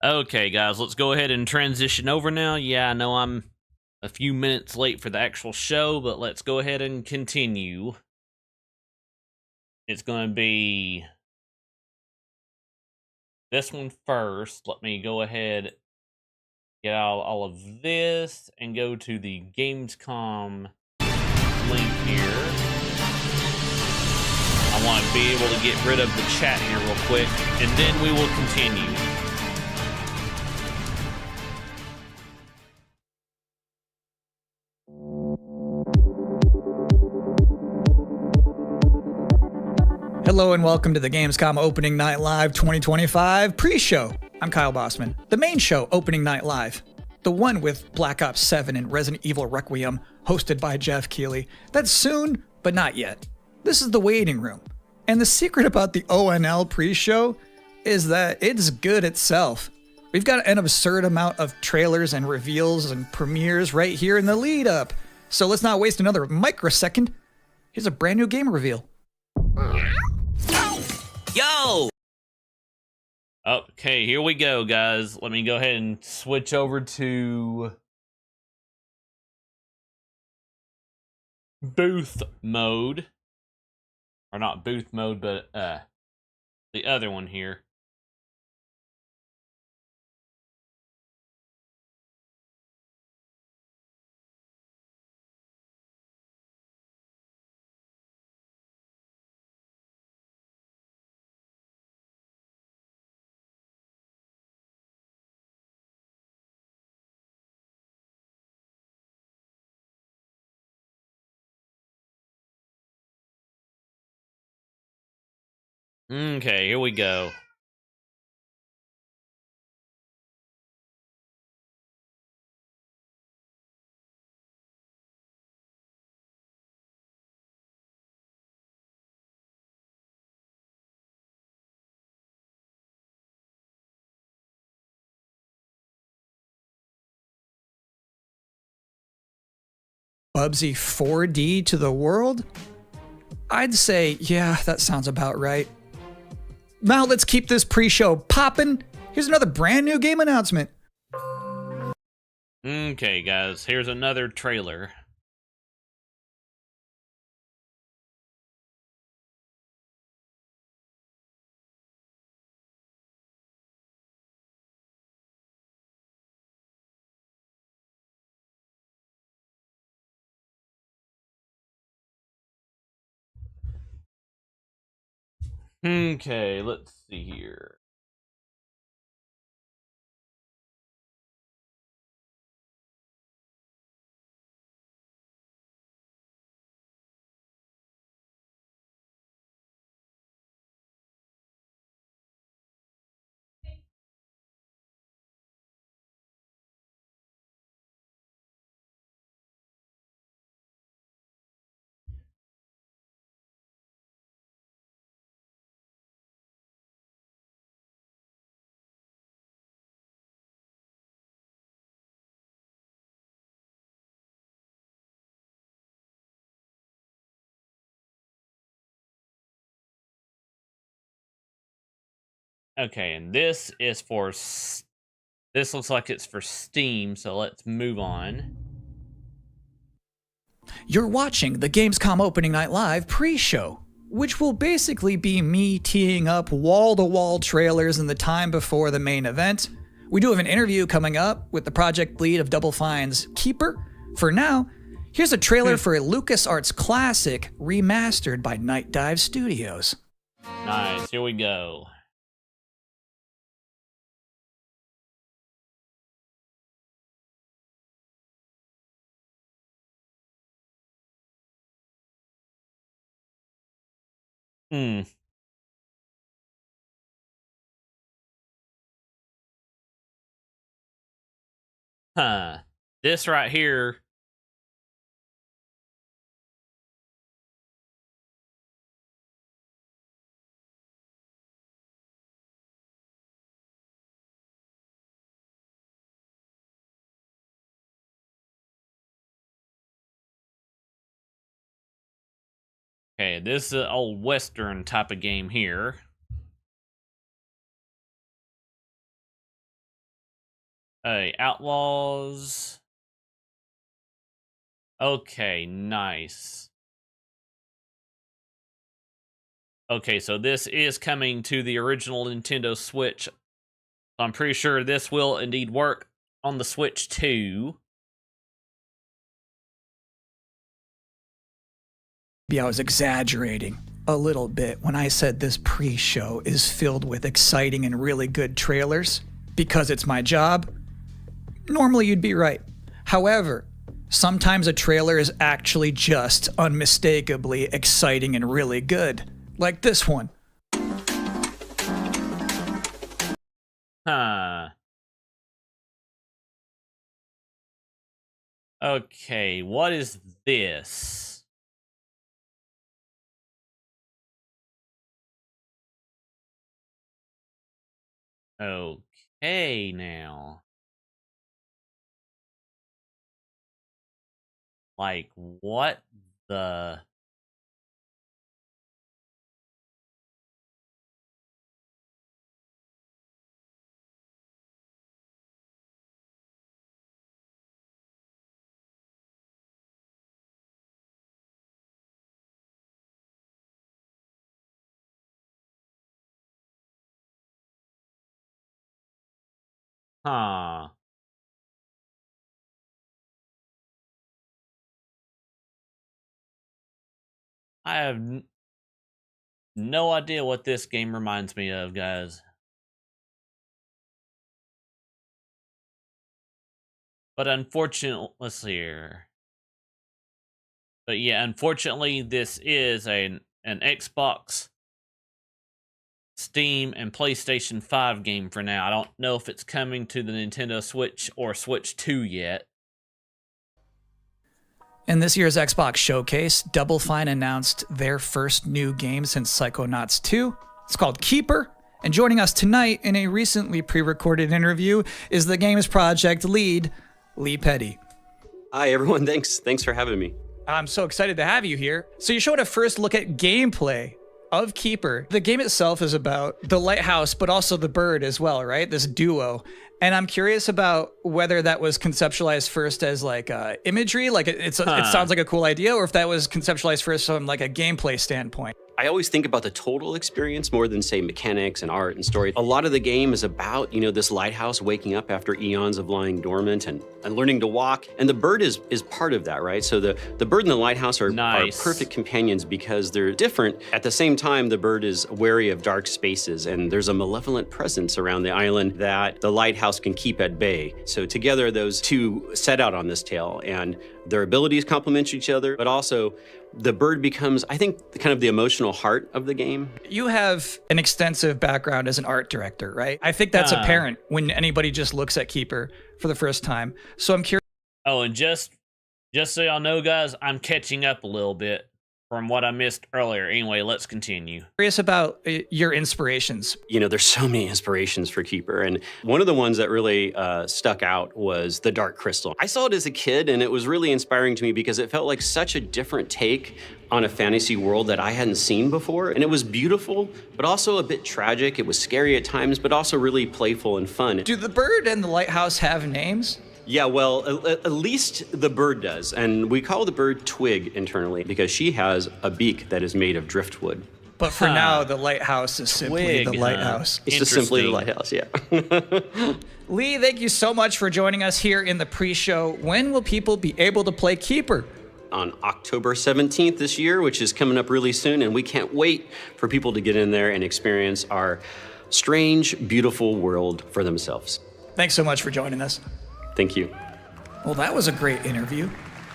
Okay, guys, let's go ahead and transition over now. Yeah, I know I'm a few minutes late for the actual show, but let's go ahead and continue. It's going to be this one first. Let me go ahead, get all of this, and go to the Gamescom link here. I want to be able to get rid of the chat here real quick, and then we will continue. Hello and welcome to the Gamescom Opening Night Live 2025 pre-show. I'm Kyle Bossman. The main show, Opening Night Live. The one with Black Ops 7 and Resident Evil Requiem, hosted by Jeff Keighley. That's soon, but not yet. This is the waiting room. And the secret about the ONL pre-show is that it's good itself. We've got an absurd amount of trailers and reveals and premieres right here in the lead up. So let's not waste another microsecond. Here's a brand new game reveal. Yo! Okay, here we go, guys. Let me go ahead and switch over to booth mode. Or not booth mode, but the other one here. Okay, here we go. Bubsy 4D to the world? I'd say, yeah, that sounds about right. Now let's keep this pre-show poppin'. Here's another brand new game announcement. Okay, guys, here's another trailer. Okay, let's see here. Okay, and this is for this looks like it's for Steam, so let's move on. You're watching the Gamescom Opening Night Live pre-show, which will basically be me teeing up wall-to-wall trailers in the time before the main event. We do have an interview coming up with the project lead of Double Fine's Keeper. For now, here's a trailer for a LucasArts classic remastered by Night Dive Studios. Nice, here we go. Huh. This right here. Okay, this is an old Western type of game here. Hey, Outlaws. Okay, nice. Okay, so this is coming to the original Nintendo Switch. I'm pretty sure this will indeed work on the Switch too. Maybe I was exaggerating a little bit when I said this pre-show is filled with exciting and really good trailers because it's my job. Normally you'd be right. However, sometimes a trailer is actually just unmistakably exciting and really good, like this one. Huh. Okay, what is this? Okay, now. Like, what the... Huh. I have no idea what this game reminds me of, guys. But unfortunately, let's see here. But yeah, unfortunately, this is an Xbox, Steam, and PlayStation 5 game for now. I don't know if it's coming to the Nintendo Switch or Switch 2 yet. In this year's Xbox Showcase, Double Fine announced their first new game since Psychonauts 2. It's called Keeper. And joining us tonight in a recently pre-recorded interview is the game's project lead, Lee Petty. Hi, everyone. Thanks for having me. I'm so excited to have you here. So you showed a first look at gameplay of Keeper. The game itself is about the lighthouse, but also the bird as well, right? This duo. And I'm curious about whether that was conceptualized first as like imagery, like it sounds like a cool idea, or if that was conceptualized first from like a gameplay standpoint. I always think about the total experience more than, say, mechanics and art and story. A lot of the game is about, this lighthouse waking up after eons of lying dormant and learning to walk. And the bird is part of that, right? So the bird and the lighthouse are perfect companions because they're different. At the same time, the bird is wary of dark spaces, and there's a malevolent presence around the island that the lighthouse can keep at bay. So together, those two set out on this tale, and their abilities complement each other, but also the bird becomes, I think, kind of the emotional heart of the game. You have an extensive background as an art director, right? I think that's apparent when anybody just looks at Keeper for the first time. So I'm curious. Oh, and just so y'all know, guys, I'm catching up a little bit from what I missed earlier. Anyway, let's continue. Curious about your inspirations. There's so many inspirations for Keeper, and one of the ones that really stuck out was the Dark Crystal. I saw it as a kid, and it was really inspiring to me because it felt like such a different take on a fantasy world that I hadn't seen before. And it was beautiful, but also a bit tragic. It was scary at times, but also really playful and fun. Do the bird and the lighthouse have names? Yeah, well, at least the bird does. And we call the bird Twig internally because she has a beak that is made of driftwood. But for now, the lighthouse is simply the lighthouse. It's just simply the lighthouse, yeah. Lee, thank you so much for joining us here in the pre-show. When will people be able to play Keeper? On October 17th this year, which is coming up really soon, and we can't wait for people to get in there and experience our strange, beautiful world for themselves. Thanks so much for joining us. Thank you. Well, that was a great interview.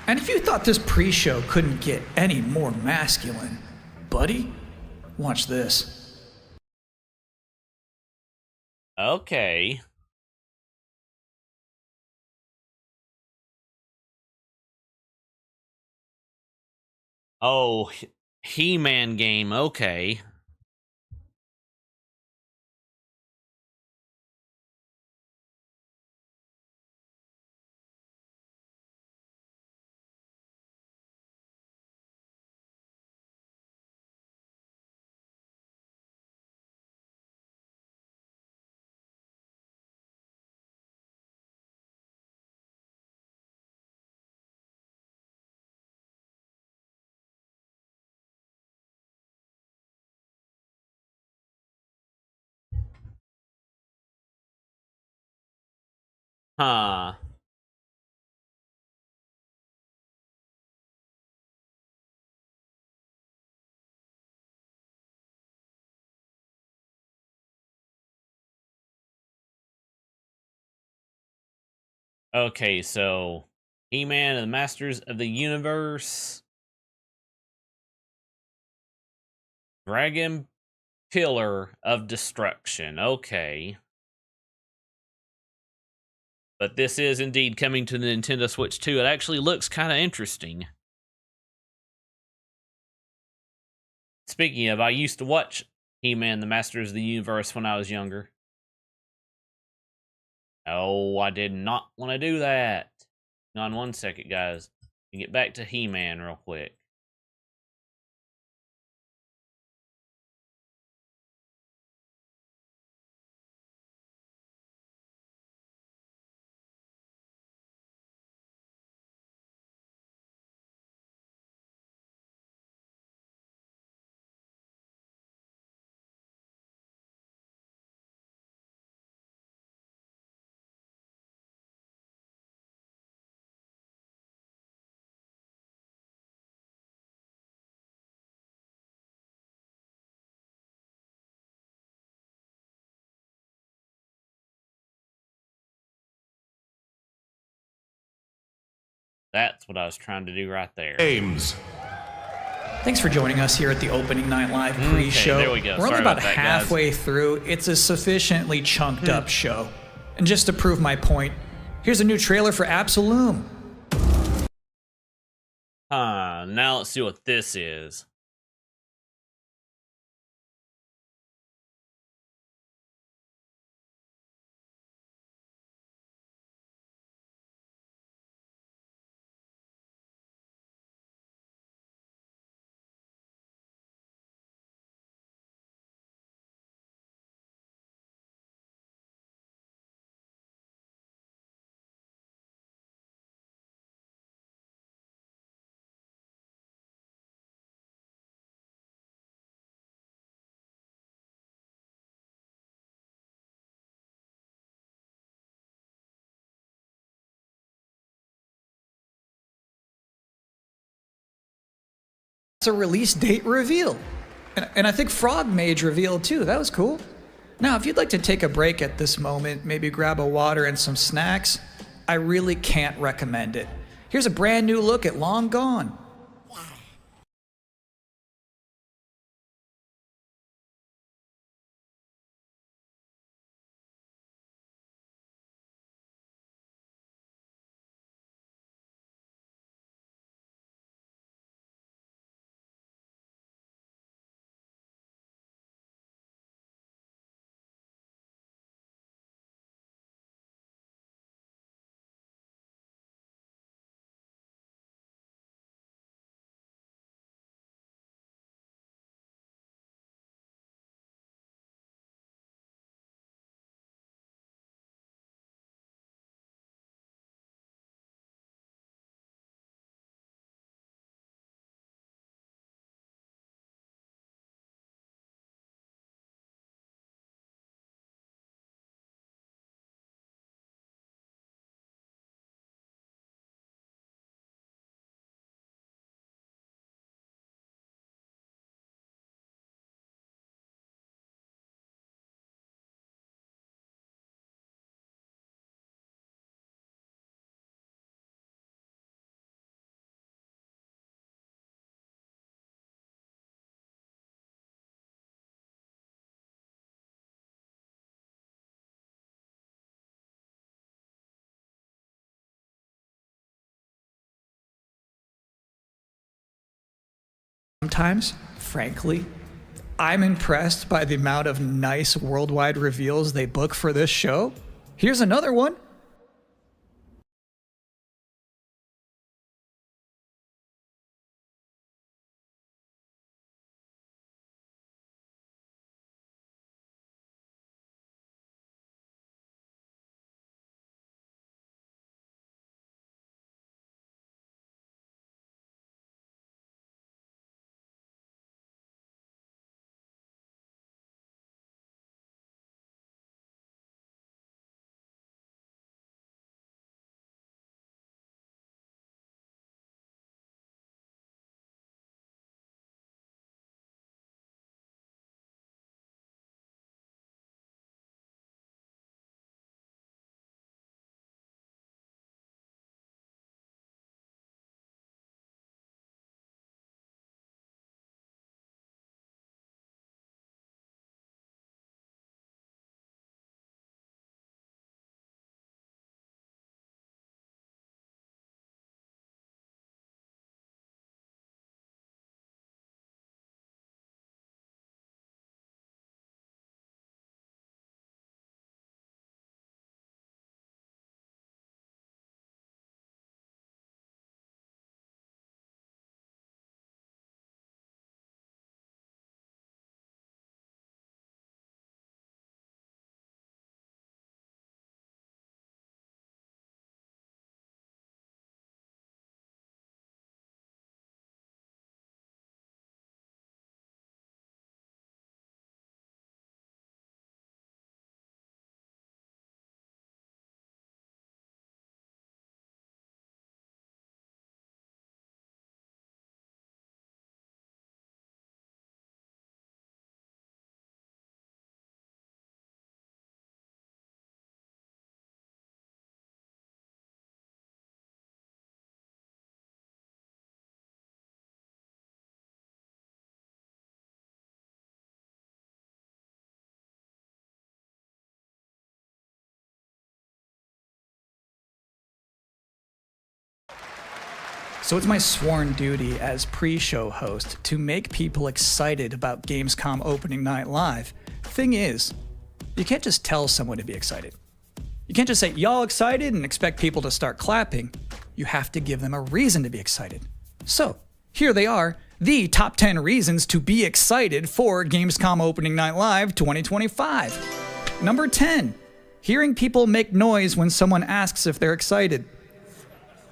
And if you thought this pre-show couldn't get any more masculine, buddy, watch this. Okay. Oh, He-Man game, okay. Huh. Okay, so He-Man and the Masters of the Universe. Dragon Pillar of Destruction. Okay. But this is indeed coming to the Nintendo Switch 2. It actually looks kind of interesting. Speaking of, I used to watch He-Man, the Masters of the Universe when I was younger. Oh, I did not want to do that. Hang on one second, guys. Let me get back to He-Man real quick. That's what I was trying to do right there. Games. Thanks for joining us here at the Opening Night Live pre-show. there we go. We're only Sorry about about that, halfway through. It's a sufficiently chunked up show. And just to prove my point, here's a new trailer for Absolum. Now let's see what this is. It's a release date reveal. And I think Frog Mage revealed too. That was cool. Now, if you'd like to take a break at this moment, maybe grab a water and some snacks, I really can't recommend it. Here's a brand new look at Long Gone. Sometimes, frankly, I'm impressed by the amount of nice worldwide reveals they book for this show. Here's another one. So it's my sworn duty as pre-show host to make people excited about Gamescom opening night live. Thing is, you can't just tell someone to be excited. You can't just say, y'all excited, and expect people to start clapping. You have to give them a reason to be excited. So, here they are, the top 10 reasons to be excited for Gamescom Opening Night Live 2025. Number 10, hearing people make noise when someone asks if they're excited.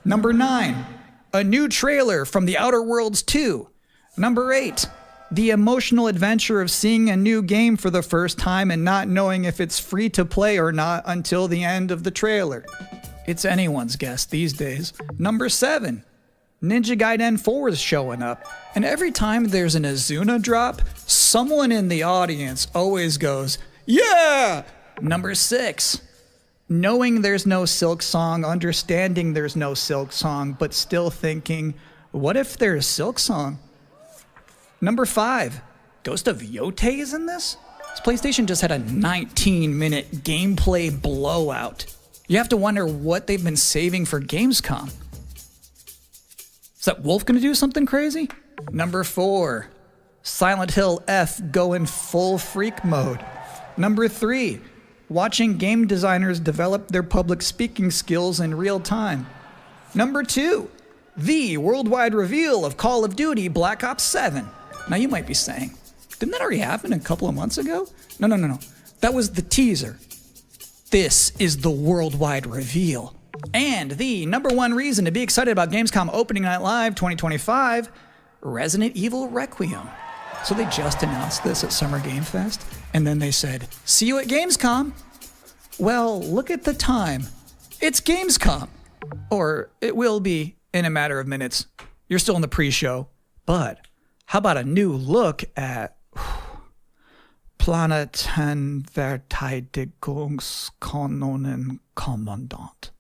Number 9, a new trailer from The Outer Worlds 2. Number 8, the emotional adventure of seeing a new game for the first time and not knowing if it's free to play or not until the end of the trailer. It's anyone's guess these days. Number 7, Ninja Gaiden 4 is showing up, and every time there's an Azuna drop, someone in the audience always goes, yeah! Number 6, knowing there's no Silk Song, understanding there's no Silk Song, but still thinking, what if there's Silk Song? Number 5, Ghost of Yotei is in this? This PlayStation just had a 19-minute gameplay blowout. You have to wonder what they've been saving for Gamescom. Is that Wolf gonna do something crazy? Number 4, Silent Hill F going full freak mode. Number 3, watching game designers develop their public speaking skills in real time. Number 2, the worldwide reveal of Call of Duty Black Ops 7. Now you might be saying, didn't that already happen a couple of months ago? No. That was the teaser. This is the worldwide reveal. And the number 1 reason to be excited about Gamescom Opening Night Live 2025, Resident Evil Requiem. So they just announced this at Summer Game Fest, and then they said, see you at Gamescom. Well, look at the time. It's Gamescom. Or it will be in a matter of minutes. You're still in the pre-show. But how about a new look at Planetverteidigungskanonen-Kommandant?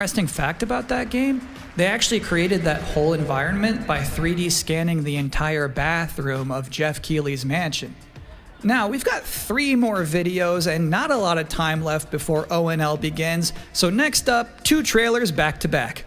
Interesting fact about that game, they actually created that whole environment by 3D scanning the entire bathroom of Jeff Keighley's mansion. Now, we've got 3 more videos and not a lot of time left before ONL begins, so next up, 2 trailers back to back.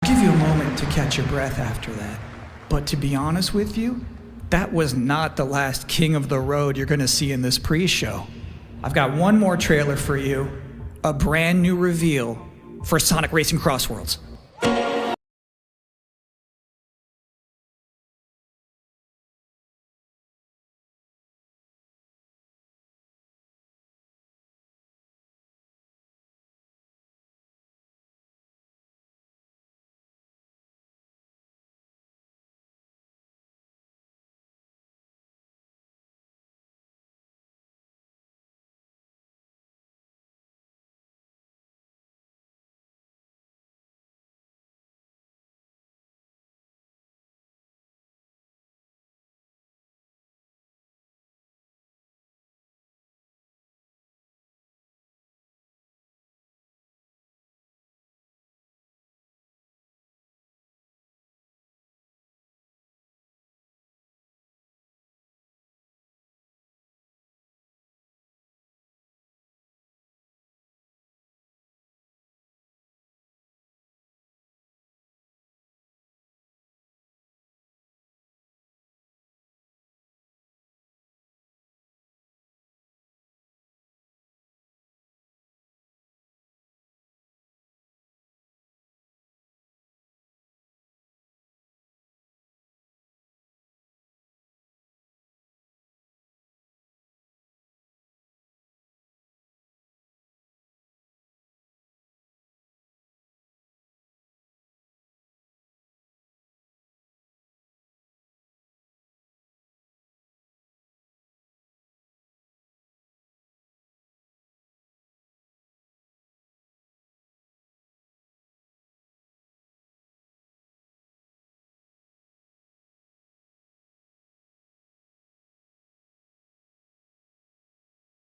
Give you a moment to catch your breath after that. But to be honest with you, that was not the last king of the road you're going to see in this pre-show. I've got one more trailer for you, a brand new reveal for Sonic Racing Crossworlds.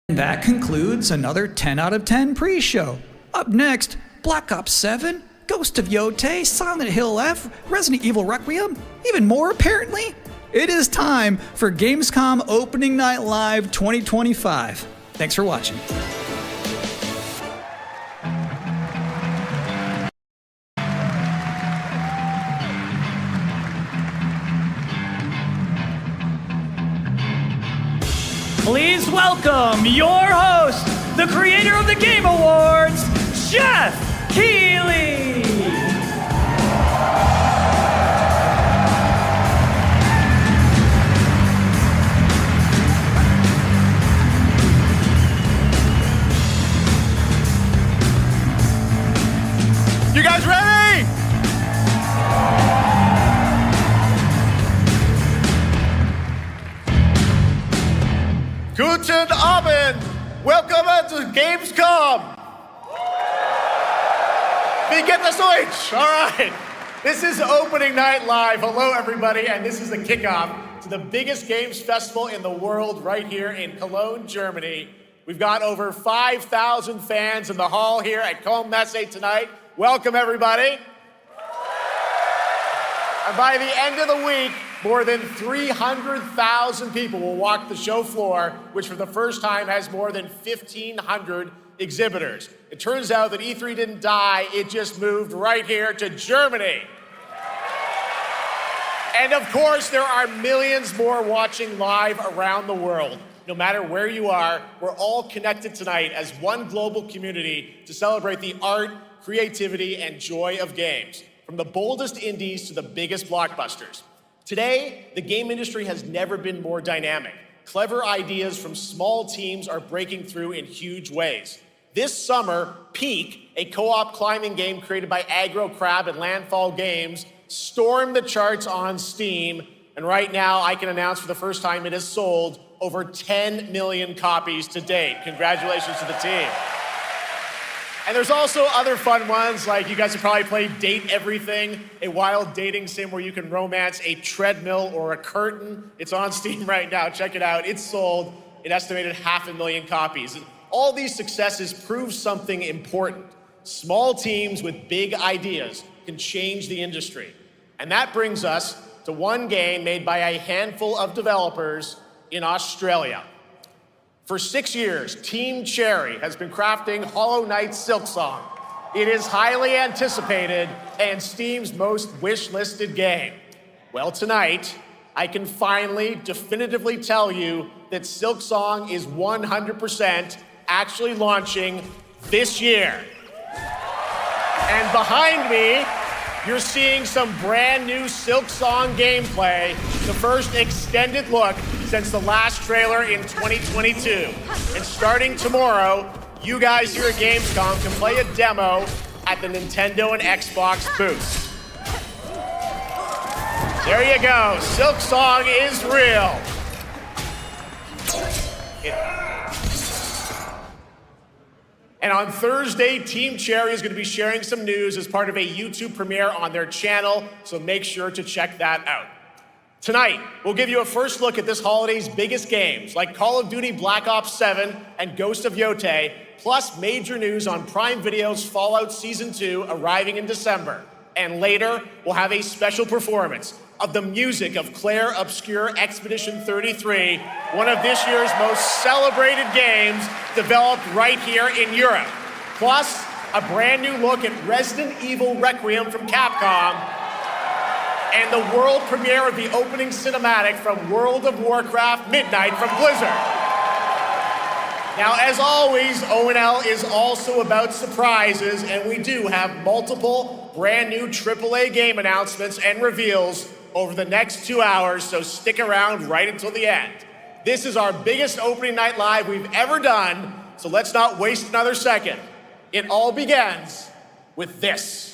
And that concludes another 10 out of 10 pre-show. Up next, Black Ops 7, Ghost of Yotei, Silent Hill F, Resident Evil Requiem, even more apparently. It is time for Gamescom Opening Night Live 2025. Thanks for watching. Please welcome your host, the creator of the Game Awards, Jeff Keighley. You guys ready? Guten Abend! Welcome to Gamescom! Wie geht das Deutsch? All right. This is Opening Night Live. Hello, everybody, and this is the kickoff to the biggest games festival in the world right here in Cologne, Germany. We've got over 5,000 fans in the hall here at Qumu tonight. Welcome, everybody. And by the end of the week, more than 300,000 people will walk the show floor, which for the first time has more than 1,500 exhibitors. It turns out that E3 didn't die, it just moved right here to Germany. And of course, there are millions more watching live around the world. No matter where you are, we're all connected tonight as one global community to celebrate the art, creativity, and joy of games, from the boldest indies to the biggest blockbusters. Today, the game industry has never been more dynamic. Clever ideas from small teams are breaking through in huge ways. This summer, Peak, a co-op climbing game created by Aggro Crab and Landfall Games, stormed the charts on Steam, and right now I can announce for the first time it has sold over 10 million copies to date. Congratulations to the team. And there's also other fun ones, like you guys have probably played Date Everything, a wild dating sim where you can romance a treadmill or a curtain. It's on Steam right now, check it out. It's sold an estimated 500,000 copies. And all these successes prove something important. Small teams with big ideas can change the industry. And that brings us to one game made by a handful of developers in Australia. For 6 years, Team Cherry has been crafting Hollow Knight Silksong. It is highly anticipated and Steam's most wish-listed game. Well, tonight, I can finally definitively tell you that Silksong is 100% actually launching this year. And behind me, you're seeing some brand new Silksong gameplay, the first extended look since the last trailer in 2022. And starting tomorrow, you guys here at Gamescom can play a demo at the Nintendo and Xbox booths. There you go, Silksong is real. And on Thursday, Team Cherry is going to be sharing some news as part of a YouTube premiere on their channel, so make sure to check that out. Tonight, we'll give you a first look at this holiday's biggest games, like Call of Duty Black Ops 7 and Ghost of Yotei, plus major news on Prime Video's Fallout Season 2 arriving in December. And later, we'll have a special performance of the music of Claire Obscure Expedition 33, one of this year's most celebrated games developed right here in Europe. Plus, a brand new look at Resident Evil Requiem from Capcom, and the world premiere of the opening cinematic from World of Warcraft Midnight from Blizzard. Now, as always, ONL is also about surprises, and we do have multiple brand new AAA game announcements and reveals over the next 2 hours, so stick around right until the end. This is our biggest opening night live we've ever done, so let's not waste another second. It all begins with this.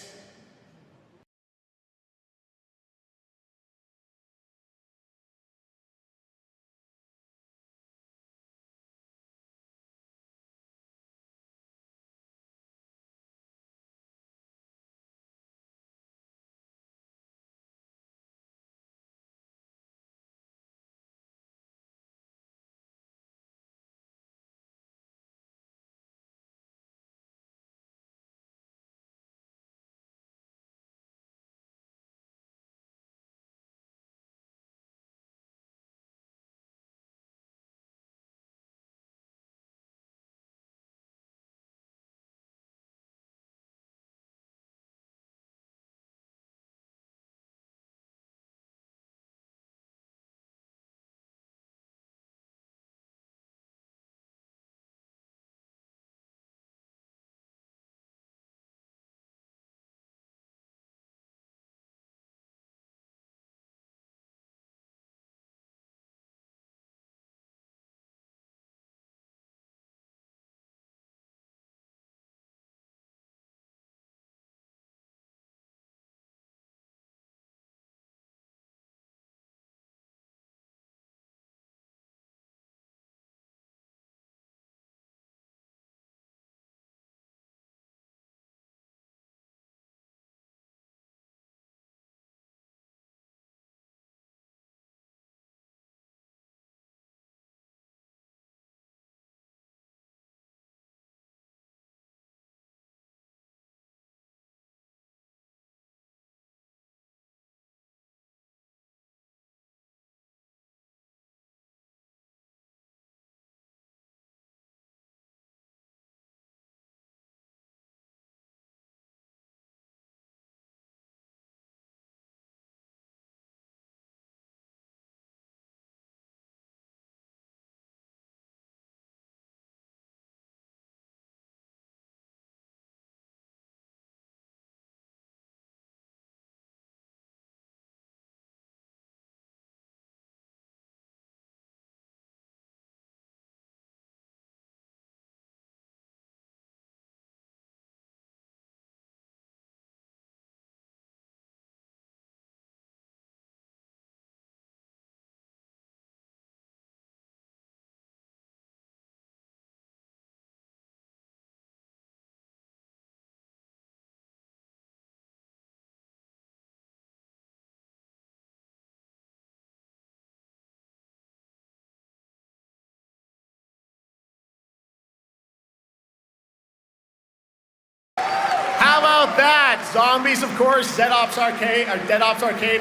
about that? Zombies, of course, Dead Ops Arcade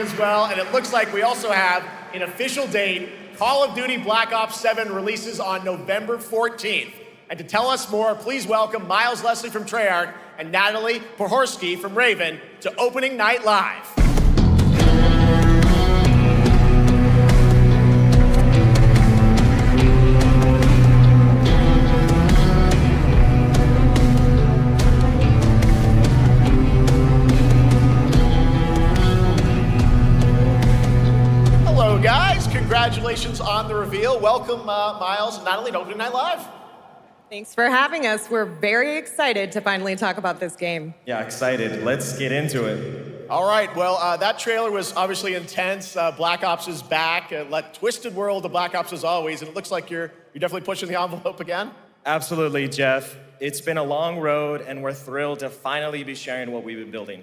as well, and it looks like we also have an official date. Call of Duty Black Ops 7 releases on November 14th. And to tell us more, please welcome Miles Leslie from Treyarch and Natalie Pohorski from Raven to Opening Night Live. Hello, guys. Congratulations on the reveal. Welcome, Miles and Natalie to Opening Night Live. Thanks for having us. We're very excited to finally talk about this game. Yeah, excited. Let's get into it. All right, well, that trailer was obviously intense. Black Ops is back. Twisted world of Black Ops as always, and it looks like you're definitely pushing the envelope again. Absolutely, Jeff. It's been a long road, and we're thrilled to finally be sharing what we've been building.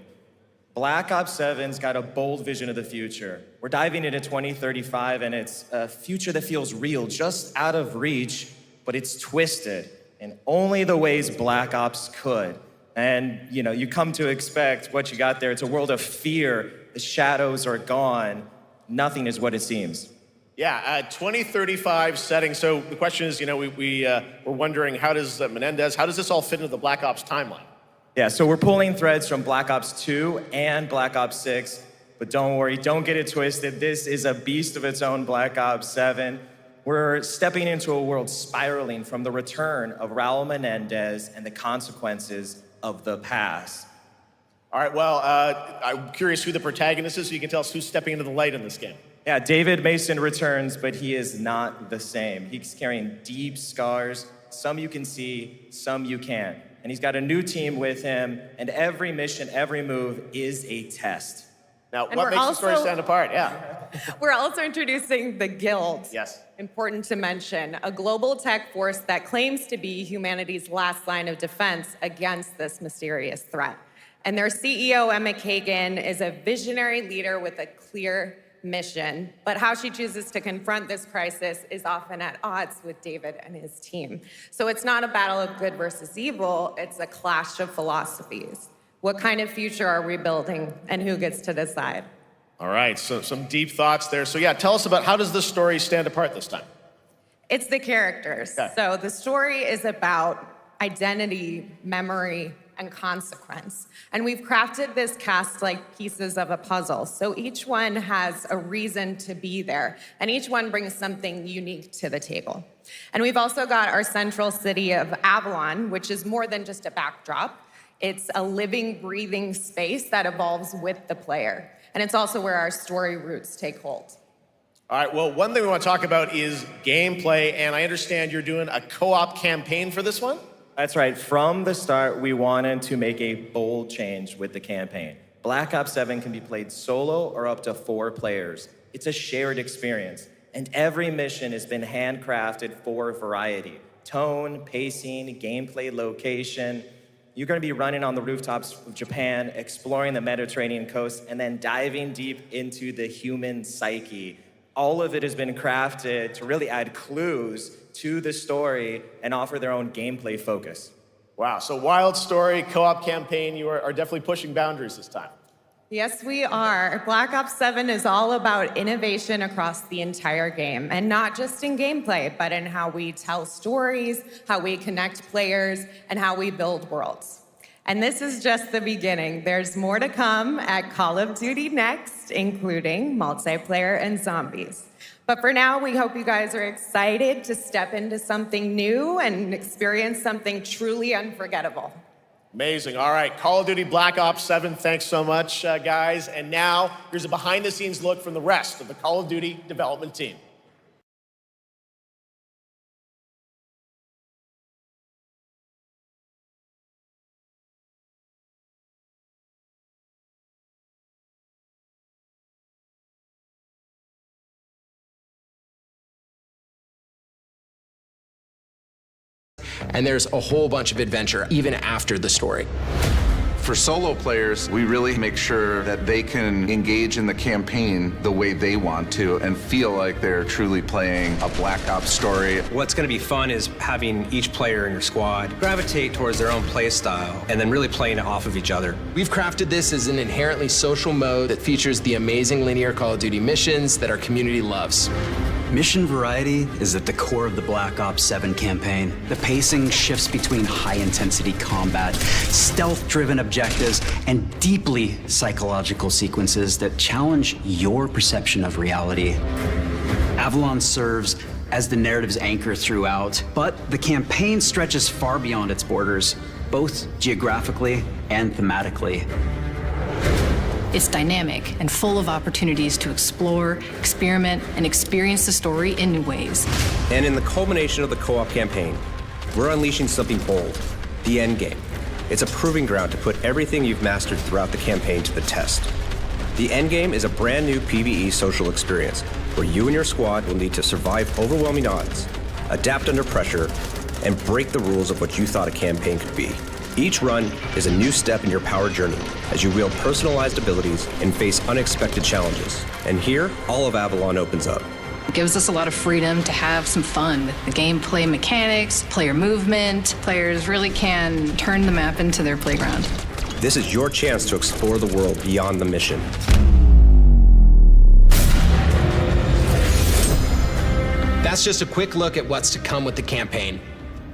Black Ops 7's got a bold vision of the future. We're diving into 2035, and it's a future that feels real, just out of reach, but it's twisted in only the ways Black Ops could. And, you come to expect what you got there. It's a world of fear. The shadows are gone. Nothing is what it seems. Yeah, 2035 setting. So the question is, we're wondering, how does Menendez, how does this all fit into the Black Ops timeline? Yeah, so we're pulling threads from Black Ops 2 and Black Ops 6. But don't worry, don't get it twisted. This is a beast of its own, Black Ops 7. We're stepping into a world spiraling from the return of Raul Menendez and the consequences of the past. All right, well, I'm curious who the protagonist is, so you can tell us who's stepping into the light in this game. Yeah, David Mason returns, but he is not the same. He's carrying deep scars. Some you can see, some you can't. And he's got a new team with him, and every mission, every move is a test. Now, what makes the story stand apart? Yeah. We're also introducing the Guild. Yes. Important to mention, a global tech force that claims to be humanity's last line of defense against this mysterious threat. And their CEO, Emma Kagan, is a visionary leader with a clear mission, but how she chooses to confront this crisis is often at odds with David and his team. So it's not a battle of good versus evil, it's a clash of philosophies. What kind of future are we building, and who gets to decide? All right, so some deep thoughts there. So yeah, tell us about, how does this story stand apart this time? It's the characters. Okay. So the story is about identity, memory, and consequence. And we've crafted this cast like pieces of a puzzle. So each one has a reason to be there, and each one brings something unique to the table. And we've also got our central city of Avalon, which is more than just a backdrop. It's a living, breathing space that evolves with the player. And it's also where our story roots take hold. All right, well, one thing we want to talk about is gameplay, and I understand you're doing a co-op campaign for this one? That's right. From the start, we wanted to make a bold change with the campaign. Black Ops 7 can be played solo or up to 4 players. It's a shared experience, and every mission has been handcrafted for variety. Tone, pacing, gameplay, location. You're going to be running on the rooftops of Japan, exploring the Mediterranean coast, and then diving deep into the human psyche. All of it has been crafted to really add clues to the story and offer their own gameplay focus. Wow, so wild story, co-op campaign, you are definitely pushing boundaries this time. Yes, we are. Black Ops 7 is all about innovation across the entire game, and not just in gameplay, but in how we tell stories, how we connect players, and how we build worlds. And this is just the beginning. There's more to come at Call of Duty Next, including multiplayer and zombies. But for now, we hope you guys are excited to step into something new and experience something truly unforgettable. Amazing. All right, Call of Duty Black Ops 7, thanks so much, guys. And now, here's a behind-the-scenes look from the rest of the Call of Duty development team. And there's a whole bunch of adventure even after the story. For solo players, we really make sure that they can engage in the campaign the way they want to and feel like they're truly playing a Black Ops story. What's going to be fun is having each player in your squad gravitate towards their own play style and then really playing it off of each other. We've crafted this as an inherently social mode that features the amazing linear Call of Duty missions that our community loves. Mission variety is at the core of the Black Ops 7 campaign. The pacing shifts between high-intensity combat, stealth-driven objectives, and deeply psychological sequences that challenge your perception of reality. Avalon serves as the narrative's anchor throughout, but the campaign stretches far beyond its borders, both geographically and thematically. It's dynamic and full of opportunities to explore, experiment, and experience the story in new ways. And in the culmination of the co-op campaign, we're unleashing something bold, the endgame. It's a proving ground to put everything you've mastered throughout the campaign to the test. The endgame is a brand new PvE social experience where you and your squad will need to survive overwhelming odds, adapt under pressure, and break the rules of what you thought a campaign could be. Each run is a new step in your power journey as you wield personalized abilities and face unexpected challenges. And here, all of Avalon opens up. It gives us a lot of freedom to have some fun with the gameplay mechanics, player movement. Players really can turn the map into their playground. This is your chance to explore the world beyond the mission. That's just a quick look at what's to come with the campaign.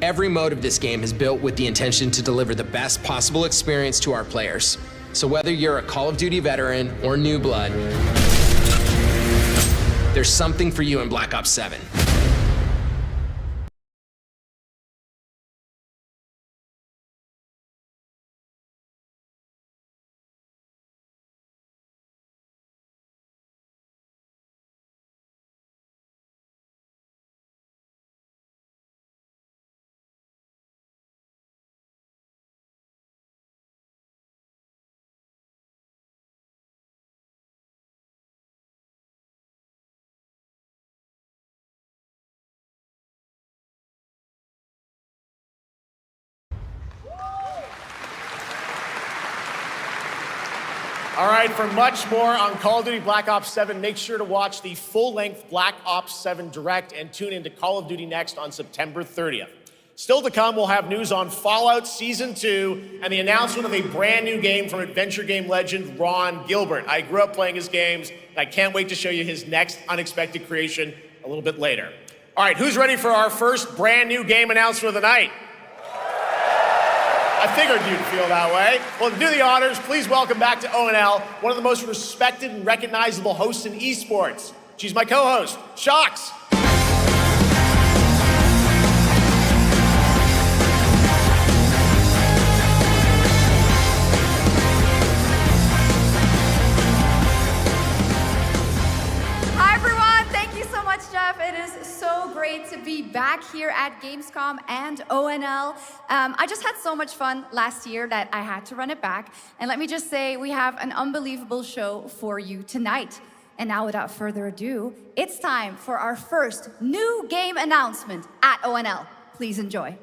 Every mode of this game is built with the intention to deliver the best possible experience to our players. So whether you're a Call of Duty veteran or new blood, there's something for you in Black Ops 7. All right, for much more on Call of Duty Black Ops 7, make sure to watch the full-length Black Ops 7 Direct and tune into Call of Duty Next on September 30th. Still to come, we'll have news on Fallout Season 2 and the announcement of a brand new game from adventure game legend Ron Gilbert. I grew up playing his games, and I can't wait to show you his next unexpected creation a little bit later. All right, who's ready for our first brand new game announcement of the night? I figured you'd feel that way. Well, to do the honors, please welcome back to ONL, one of the most respected and recognizable hosts in esports. She's my co-host, Shox. Hi, everyone. Thank you so much, Jeff. It is so great to be back here at Gamescom and ONL. I just had so much fun last year that I had to run it back. And let me just say, we have an unbelievable show for you tonight. And now, without further ado, it's time for our first new game announcement at ONL. Please enjoy.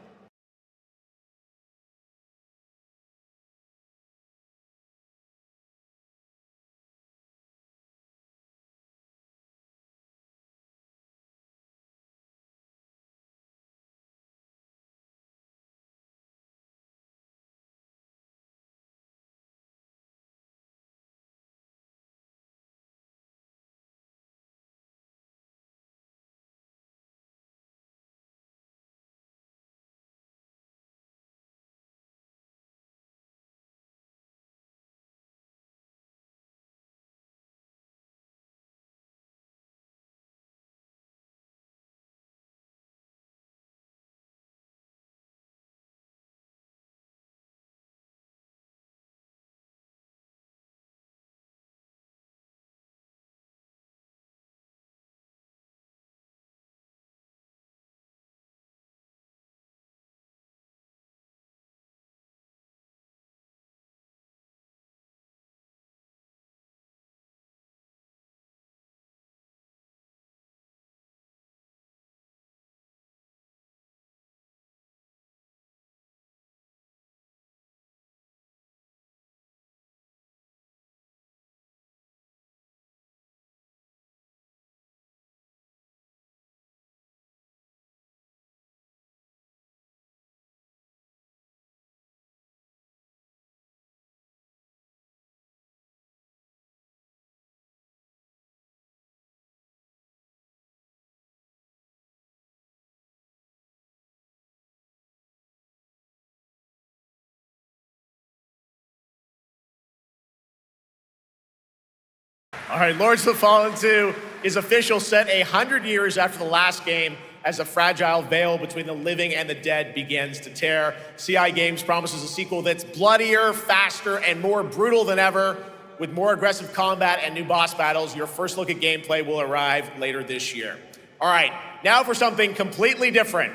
All right, Lords of the Fallen 2 is official, set 100 years after the last game, as the fragile veil between the living and the dead begins to tear. CI Games promises a sequel that's bloodier, faster, and more brutal than ever. With more aggressive combat and new boss battles, your first look at gameplay will arrive later this year. All right, now for something completely different.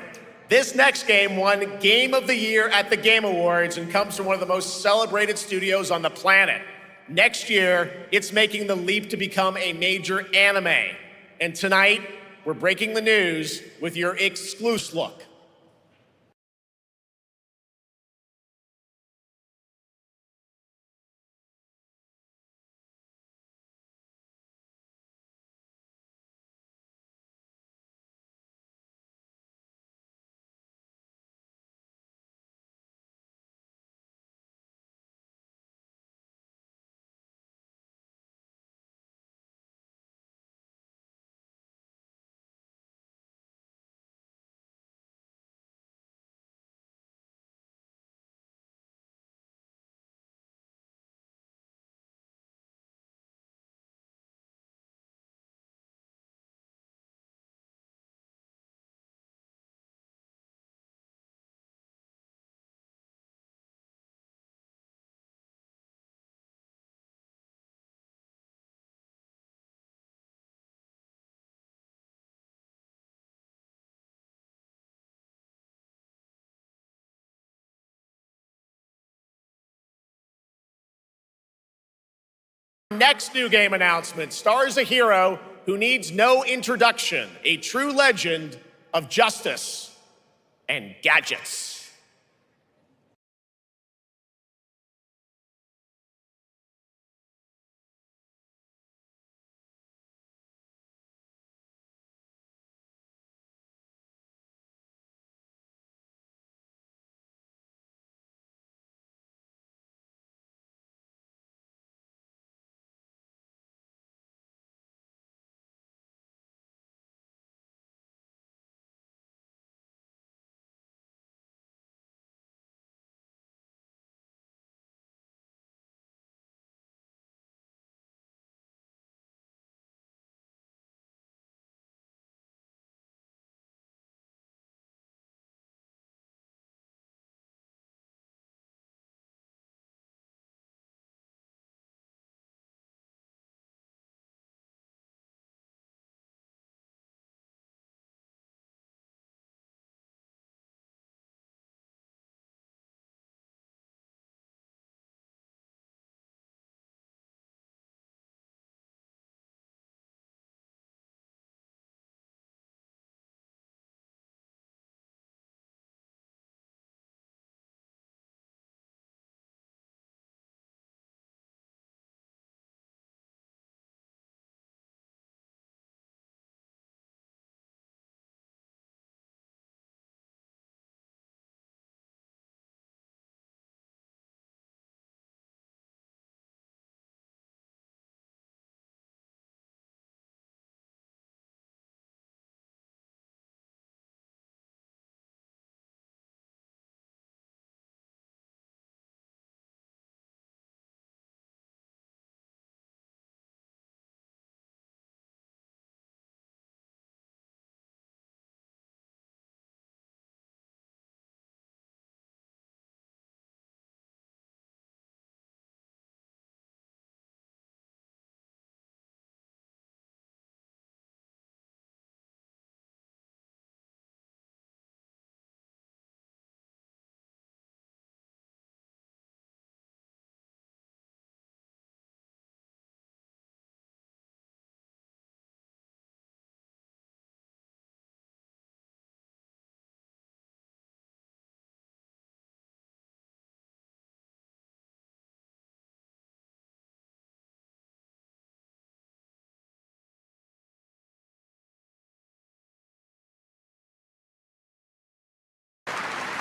This next game won Game of the Year at the Game Awards and comes from one of the most celebrated studios on the planet. Next year, it's making the leap to become a major anime. And tonight, we're breaking the news with your exclusive look. Next new game announcement stars a hero who needs no introduction, a true legend of justice and gadgets.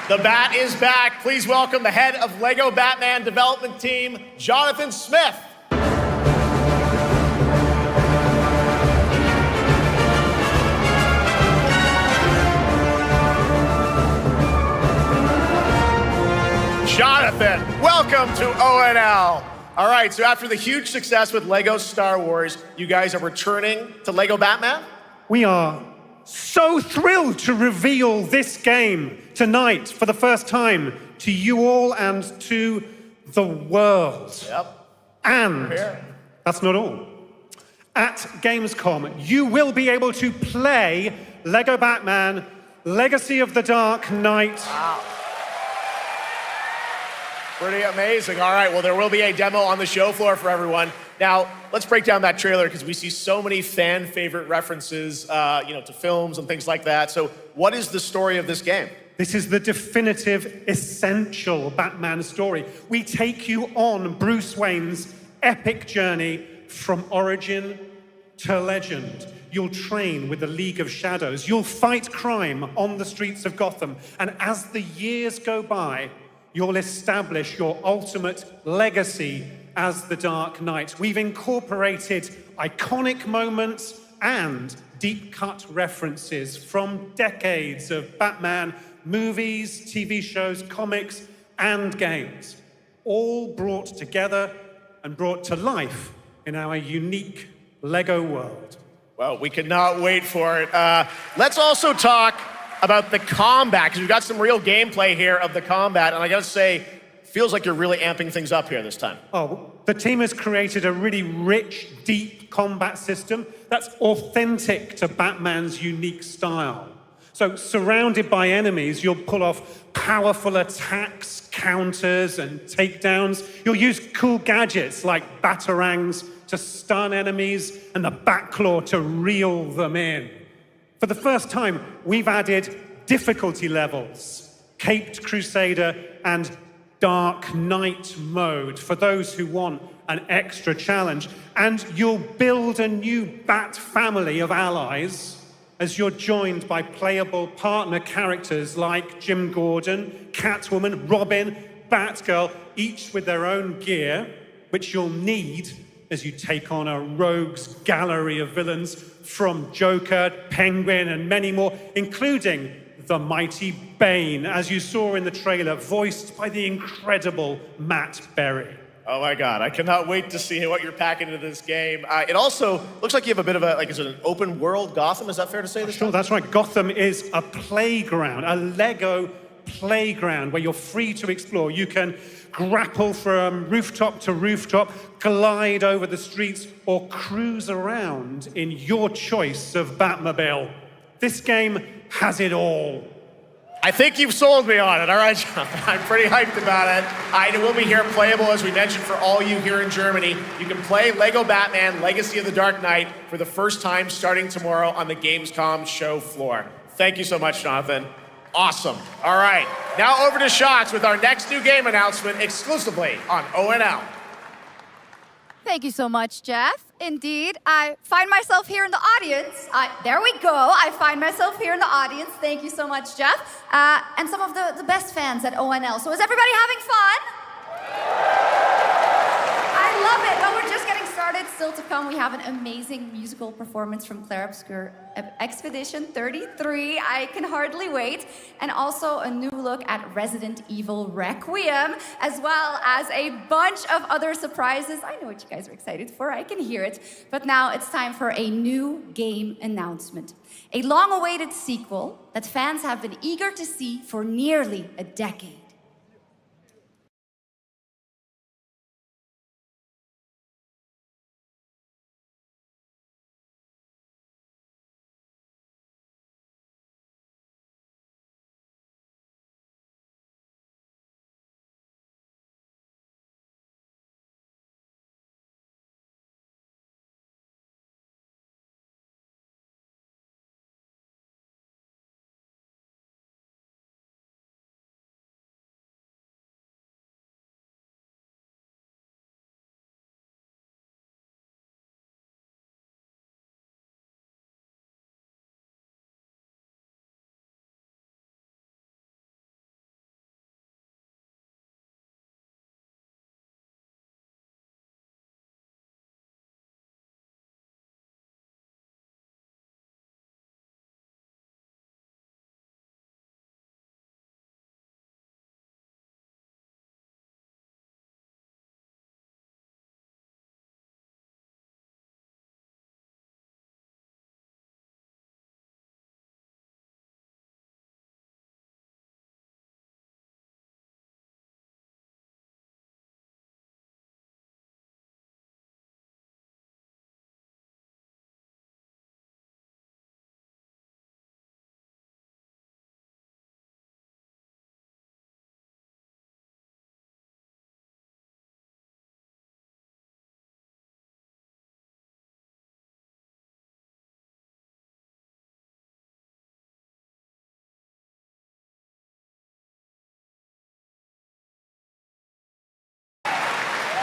The Bat is back. Please welcome the head of LEGO Batman development team, Jonathan Smith. Jonathan, welcome to ONL. All right, so after the huge success with Lego Star Wars, you guys are returning to Lego Batman? We are so thrilled to reveal this game tonight for the first time to you all and to the world. Yep. And that's not all. At Gamescom, you will be able to play Lego Batman Legacy of the Dark Knight. Wow. Pretty amazing. All right, well, there will be a demo on the show floor for everyone. Now, let's break down that trailer because we see so many fan favorite references, to films and things like that. So what is the story of this game? This is the definitive, essential Batman story. We take you on Bruce Wayne's epic journey from origin to legend. You'll train with the League of Shadows. You'll fight crime on the streets of Gotham. And as the years go by, you'll establish your ultimate legacy as the Dark Knight. We've incorporated iconic moments and deep-cut references from decades of Batman movies, TV shows, comics, and games, all brought together and brought to life in our unique Lego world. Well, we cannot wait for it. Let's also talk about the combat, because we've got some real gameplay here of the combat, and I gotta say, feels like you're really amping things up here this time. Oh, the team has created a really rich, deep combat system that's authentic to Batman's unique style. So, surrounded by enemies, you'll pull off powerful attacks, counters, and takedowns. You'll use cool gadgets like batarangs to stun enemies and the Batclaw to reel them in. For the first time, we've added difficulty levels, Caped Crusader and Dark Knight mode for those who want an extra challenge. And you'll build a new Bat family of allies as you're joined by playable partner characters like Jim Gordon, Catwoman, Robin, Batgirl, each with their own gear, which you'll need as you take on a rogues gallery of villains from Joker, Penguin, and many more, including the mighty Bane, as you saw in the trailer, voiced by the incredible Matt Berry. Oh my God, I cannot wait to see what you're packing into this game. It also looks like you have a bit of is it an open world Gotham? Is that fair to say? Sure, that's right. Gotham is a playground, a Lego playground where you're free to explore. You can grapple from rooftop to rooftop, glide over the streets, or cruise around in your choice of Batmobile. This game has it all. I think you've sold me on it. All right, John. I'm pretty hyped about it. It will be here playable, as we mentioned, for all you here in Germany. You can play Lego Batman Legacy of the Dark Knight for the first time starting tomorrow on the Gamescom show floor. Thank you so much, Jonathan. Awesome. All right, now over to Shots with our next new game announcement exclusively on ONL. Thank you so much, Jeff. Indeed, I find myself here in the audience. There we go. I find myself here in the audience. Thank you so much, Jeff. And some of the best fans at ONL. So is everybody having fun? I love it. Well, we're just getting started. Still to come, we have an amazing musical performance from Claire Obscure Expedition 33. I can hardly wait. And also a new look at Resident Evil Requiem, as well as a bunch of other surprises. I know what you guys are excited for. I can hear it. But now it's time for a new game announcement. A long-awaited sequel that fans have been eager to see for nearly a decade.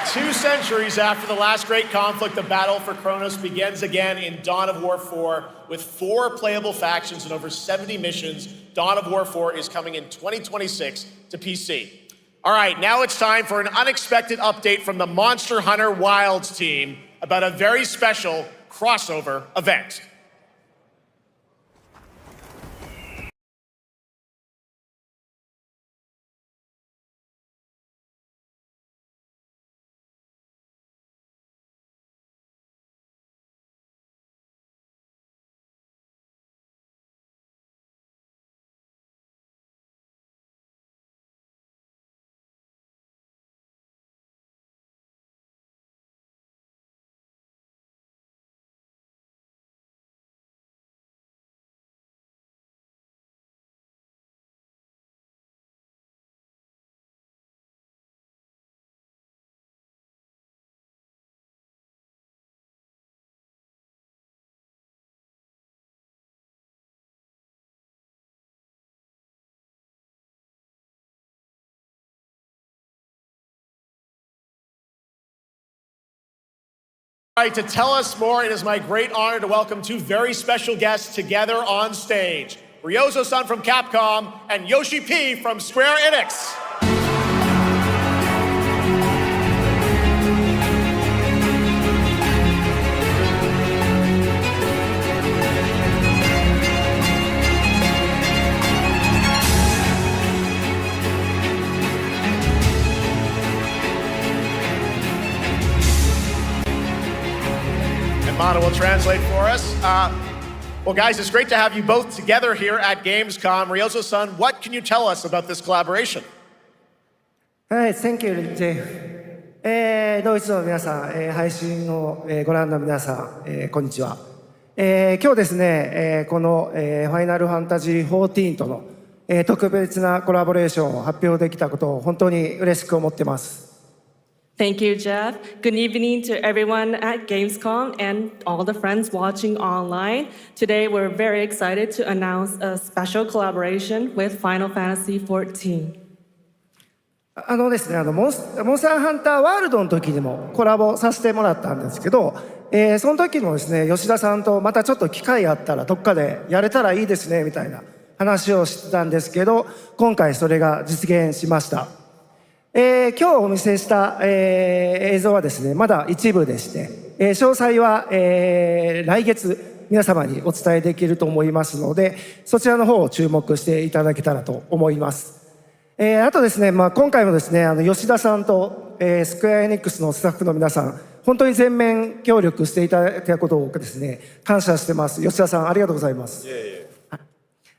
2 centuries after the last great conflict, the battle for Kronos begins again in Dawn of War 4 with 4 playable factions and over 70 missions. Dawn of War 4 is coming in 2026 to PC. All right, now it's time for an unexpected update from the Monster Hunter Wilds team about a very special crossover event. All right, to tell us more, it is my great honor to welcome 2 very special guests together on stage. Ryozo-san from Capcom and Yoshi P from Square Enix. Mana will translate for us. Well, guys, it's great to have you both together here at Gamescom. Ryozo-san, what can you tell us about this collaboration? Hi, thank you, Jay. ドイツの皆さん、配信をご覧の皆さん、こんにちは。今日ですね、このファイナルファンタジー14との特別なコラボレーションを発表できたことを本当に嬉しく思っています。Thank you, Jeff. Good evening to everyone at Gamescom and all the friends watching online. Today, we're very excited to announce a special collaboration with Final Fantasy XIV. ですね、モンスターハンターワールドの時にもコラボさせてもらったんですけど、その時もですね、吉田さんとまたちょっと機会あったらどっかでやれたらいいですねみたいな話をしてたんですけど、今回それが実現しました。今日お見せした、映像はですね、まだ一部でして、詳細は、来月皆様にお伝えできると思いますので、そちらの方を注目していただけたらと思います。あとですね、今回もですね、吉田さんと、スクエアエニックスのスタッフの皆さん、本当に全面協力していただいたことをですね、感謝してます。吉田さん、ありがとうございます。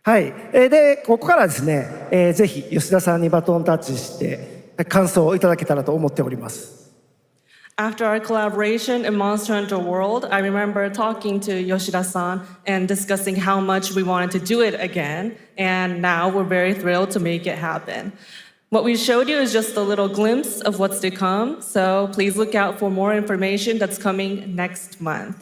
はい。で、ここからですね、ぜひ吉田さんにバトンタッチして、感想をいただけたらと思っております。After our collaboration in Monster Hunter World, I remember talking to Yoshida-san and discussing how much we wanted to do it again, and now we're very thrilled to make it happen. What we showed you is just a little glimpse of what's to come, so please look out for more information that's coming next month.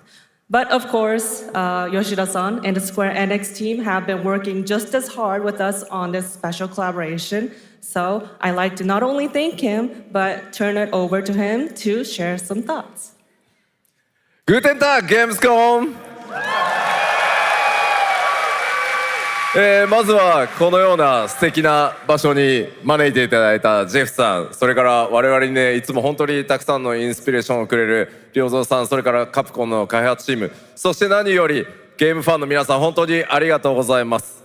But of course, Yoshida-san and the Square Enix team have been working just as hard with us on this special collaboration. So I'd like to not only thank him, but turn it over to him to share some thoughts. Guten Tag, Gamescom! まずはこのような素敵な場所に招いていただいたジェフさん、それから我々にね、いつも本当にたくさんのインスピレーションをくれる良三さん、それからカプコンの開発チーム、そして何よりゲームファンの皆さん、本当にありがとうございます。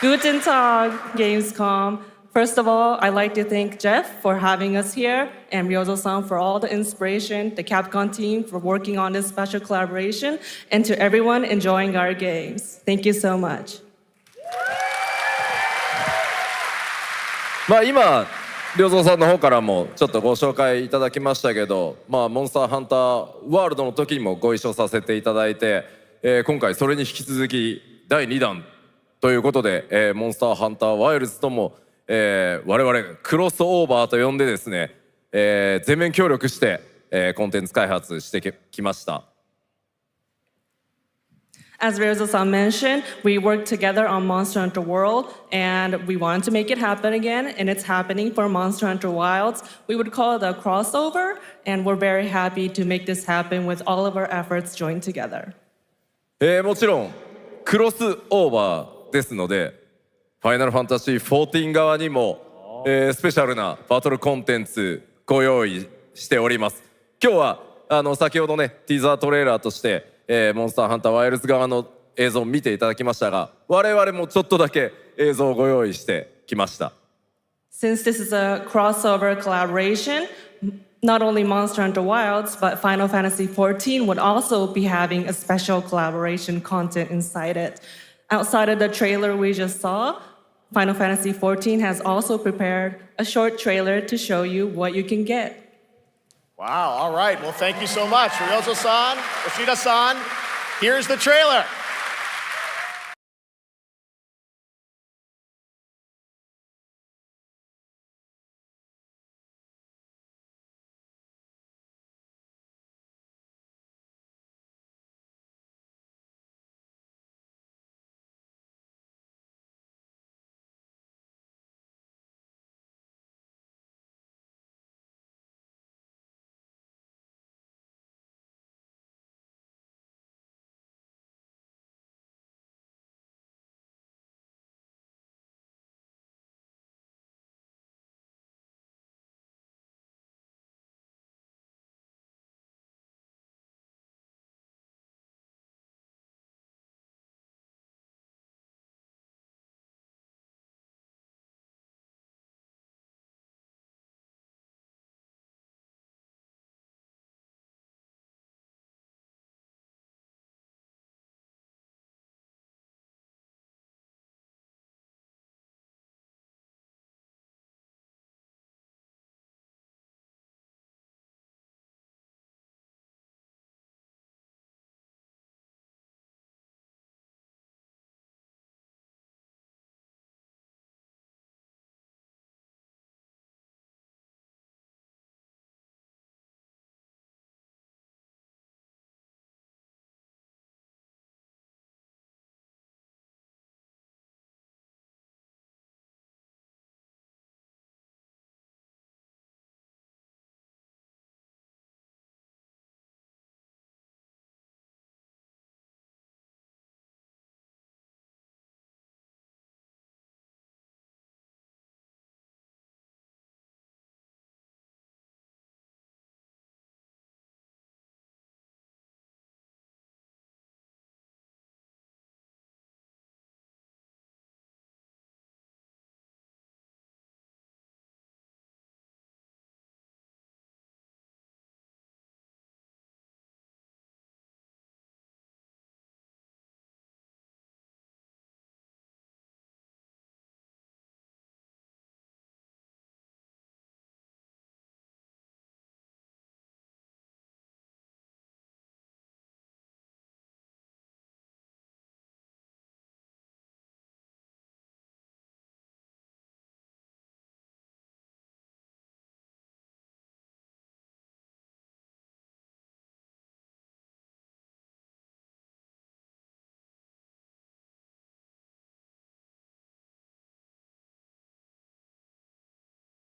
Guten Tag, Gamescom. First of all, I'd like to thank Jeff for having us here and Ryozo-san for all the inspiration, the Capcom team for working on this special collaboration, and to everyone enjoying our games. Thank you so much. 今、良三さんの方からもちょっとご紹介いただきましたけど、モンスターハンターワールドの時にもご一緒させていただいて、今回それに引き続き第2弾ということで、モンスターハンターワイルズとも、我々クロスオーバーと呼んでですね、全面協力して、コンテンツ開発してきました。As Ryozo-san mentioned, we worked together on Monster Hunter World, and we wanted to make it happen again, and it's happening for Monster Hunter Wilds. We would call it a crossover, and we're very happy to make this happen with all of our efforts joined together. もちろんクロスオーバーですので、ファイナルファンタジー14側にも、スペシャルなバトルコンテンツご用意しております。今日は先ほどねティザートレーラーとして、モンスターハンターワイルズ側の映像を見ていただきましたが、我々もちょっとだけ映像をご用意してきました。Since this is a crossover collaboration, not only Monster Hunter Wilds, but Final Fantasy XIV would also be having a special collaboration content inside it. Outside of the trailer we just saw, Final Fantasy XIV has also prepared a short trailer to show you what you can get. Wow, all right. Well, thank you so much. Ryozo-san, Yoshida-san, here's the trailer.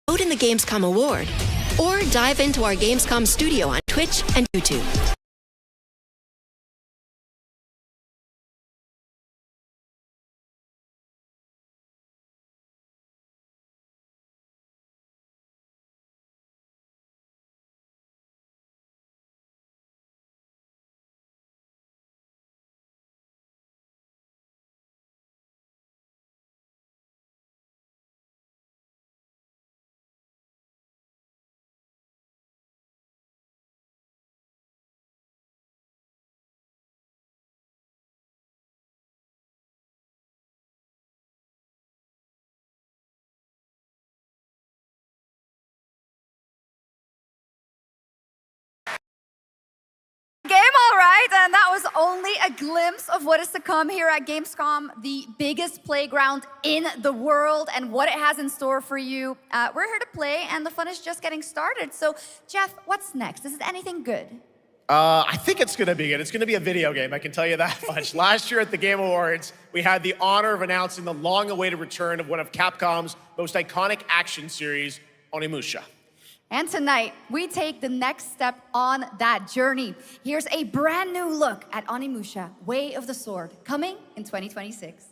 Vote in the Gamescom Award, or dive into our Gamescom studio on Twitch and YouTube. Game, all right, and that was only a glimpse of what is to come here at Gamescom, the biggest playground in the world, and what it has in store for you. We're here to play, and the fun is just getting started. So, Jeff, what's next? Is it anything good? I think it's going to be good. It's going to be a video game, I can tell you that much. Last year at the Game Awards, we had the honor of announcing the long-awaited return of one of Capcom's most iconic action series, Onimusha. And tonight, we take the next step on that journey. Here's a brand new look at Onimusha, Way of the Sword, coming in 2026.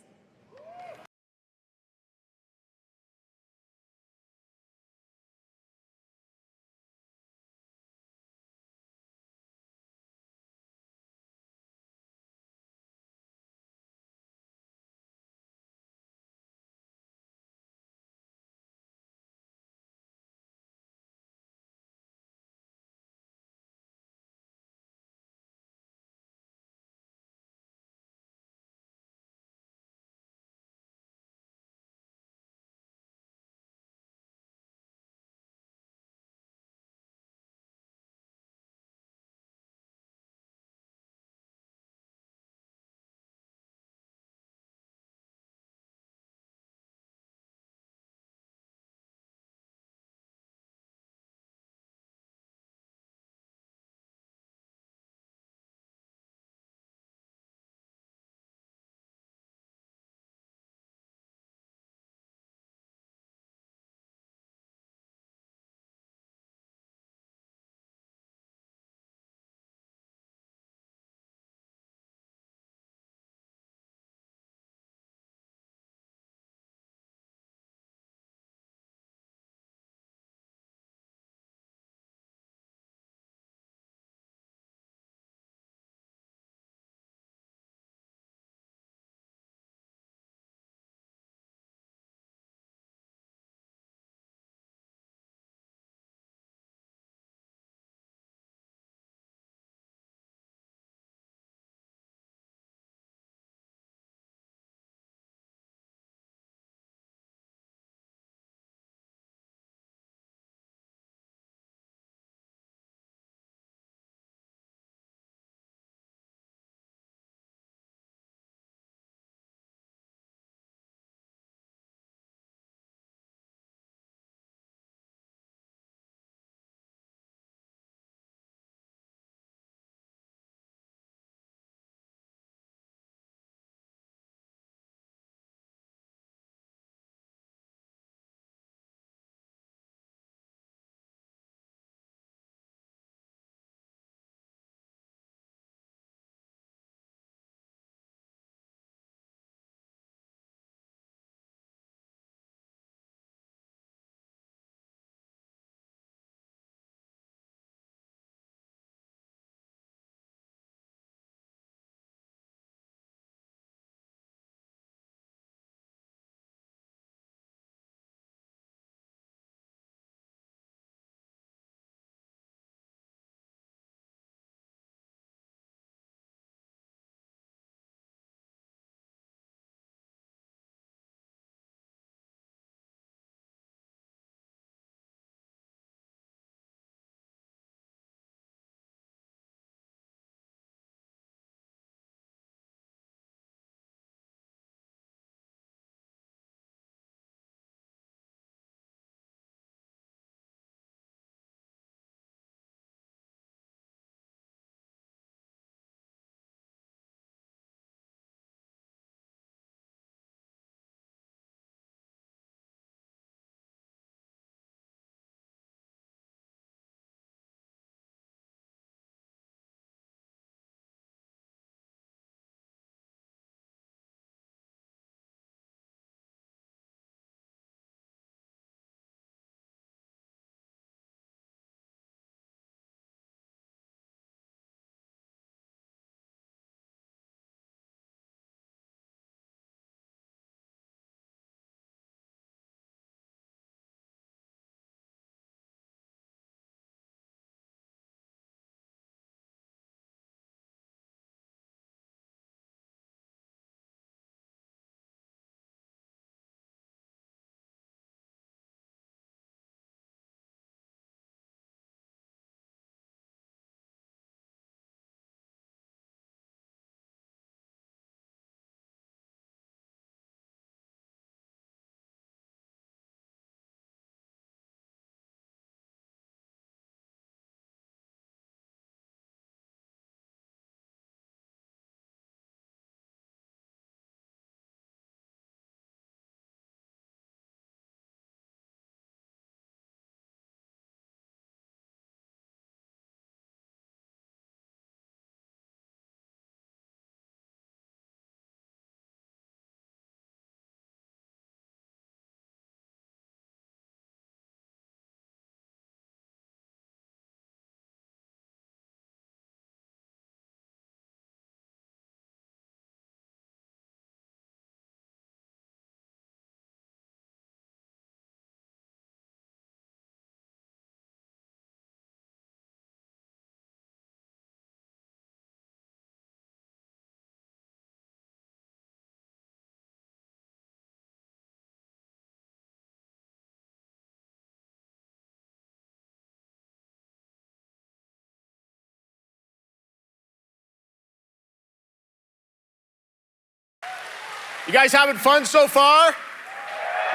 You guys having fun so far?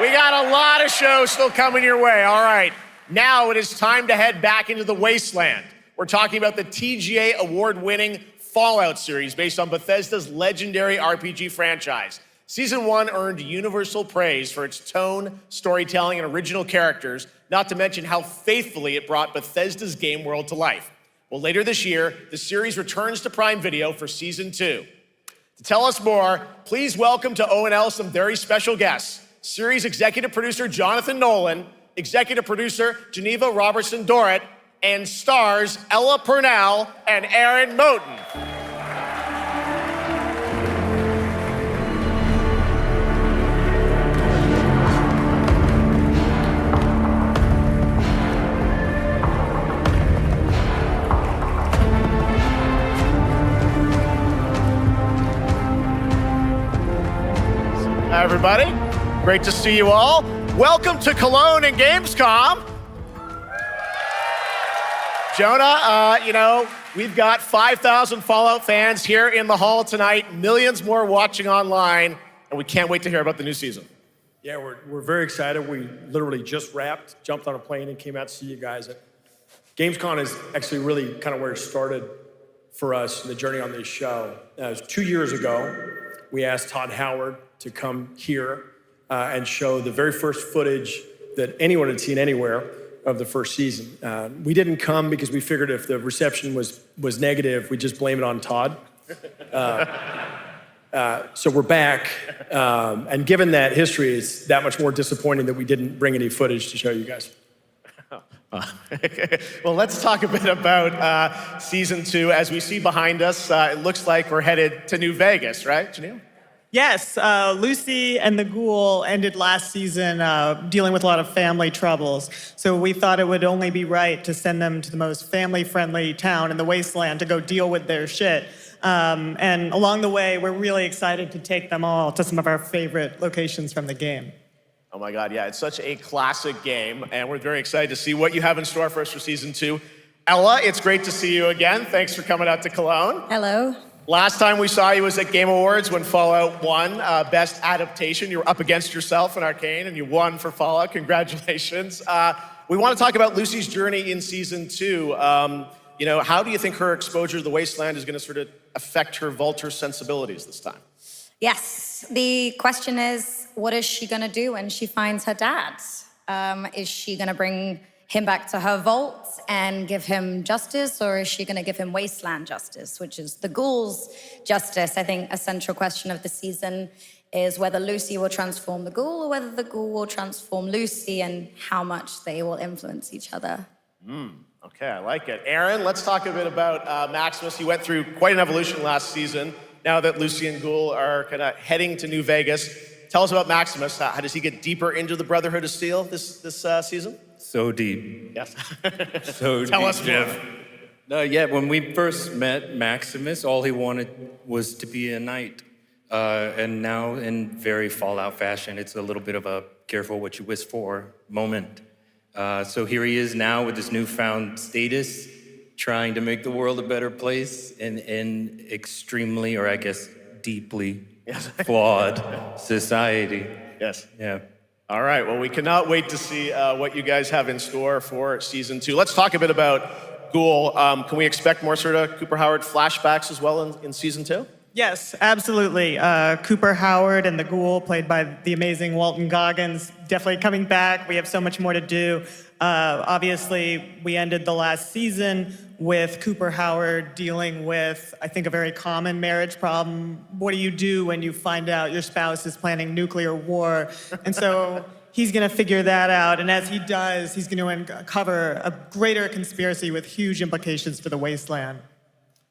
We got a lot of shows still coming your way. All right, now it is time to head back into the wasteland. We're talking about the TGA award-winning Fallout series based on Bethesda's legendary RPG franchise. Season 1 earned universal praise for its tone, storytelling, and original characters, not to mention how faithfully it brought Bethesda's game world to life. Well, later this year, the series returns to Prime Video for Season 2. To tell us more, please welcome to ONL some very special guests. Series executive producer Jonathan Nolan, executive producer Geneva Robertson-Dorrit, and stars Ella Purnell and Aaron Moten. Hi, everybody. Great to see you all. Welcome to Cologne and Gamescom. Jonah, we've got 5,000 Fallout fans here in the hall tonight, millions more watching online, and we can't wait to hear about the new season. Yeah, we're very excited. We literally just wrapped, jumped on a plane, and came out to see you guys. Gamescom is actually really kind of where it started for us, the journey on this show. It was 2 years ago. We asked Todd Howard to come here and show the very first footage that anyone had seen anywhere of the first season. We didn't come because we figured if the reception was negative, we'd just blame it on Todd. So we're back, and given that history, it's that much more disappointing that we didn't bring any footage to show you guys. Well, let's talk a bit about Season 2. As we see behind us, it looks like we're headed to New Vegas, right, Janelle? Yes, Lucy and the Ghoul ended last season dealing with a lot of family troubles. So we thought it would only be right to send them to the most family-friendly town in the wasteland to go deal with their shit. And along the way, we're really excited to take them all to some of our favorite locations from the game. Oh my God, yeah, it's such a classic game, and we're very excited to see what you have in store for us for Season 2. Ella, it's great to see you again. Thanks for coming out to Cologne. Hello. Last time we saw you was at Game Awards when Fallout won Best Adaptation. You were up against yourself in Arcane, and you won for Fallout. Congratulations. We want to talk about Lucy's journey in Season 2. How do you think her exposure to the wasteland is going to sort of affect her vulture sensibilities this time? Yes, the question is, what is she going to do when she finds her dad? Is she going to bring him back to her vault and give him justice, or is she going to give him wasteland justice, which is the ghouls' justice? I think a central question of the season is whether Lucy will transform the ghoul or whether the ghoul will transform Lucy, and how much they will influence each other. Okay, I like it. Aaron, let's talk a bit about Maximus. He went through quite an evolution last season. Now that Lucy and Ghoul are kind of heading to New Vegas, tell us about Maximus. How does he get deeper into the Brotherhood of Steel this season? So deep. Yes. So Tell deep, us more. Yeah, when we first met Maximus, all he wanted was to be a knight. And now, in very Fallout fashion, it's a little bit of a careful what you wish for moment. So here he is now with his newfound status, trying to make the world a better place in extremely, or I guess deeply, flawed society. Yes. Yeah. All right, well, we cannot wait to see what you guys have in store for Season 2. Let's talk a bit about Ghoul. Can we expect more sort of Cooper Howard flashbacks as well in Season 2? Yes, absolutely. Cooper Howard and the Ghoul, played by the amazing Walton Goggins, definitely coming back. We have so much more to do. Obviously, we ended the last season with Cooper Howard dealing with, I think, a very common marriage problem. What do you do when you find out your spouse is planning nuclear war? And so he's going to figure that out. And as he does, he's going to uncover a greater conspiracy with huge implications for the wasteland.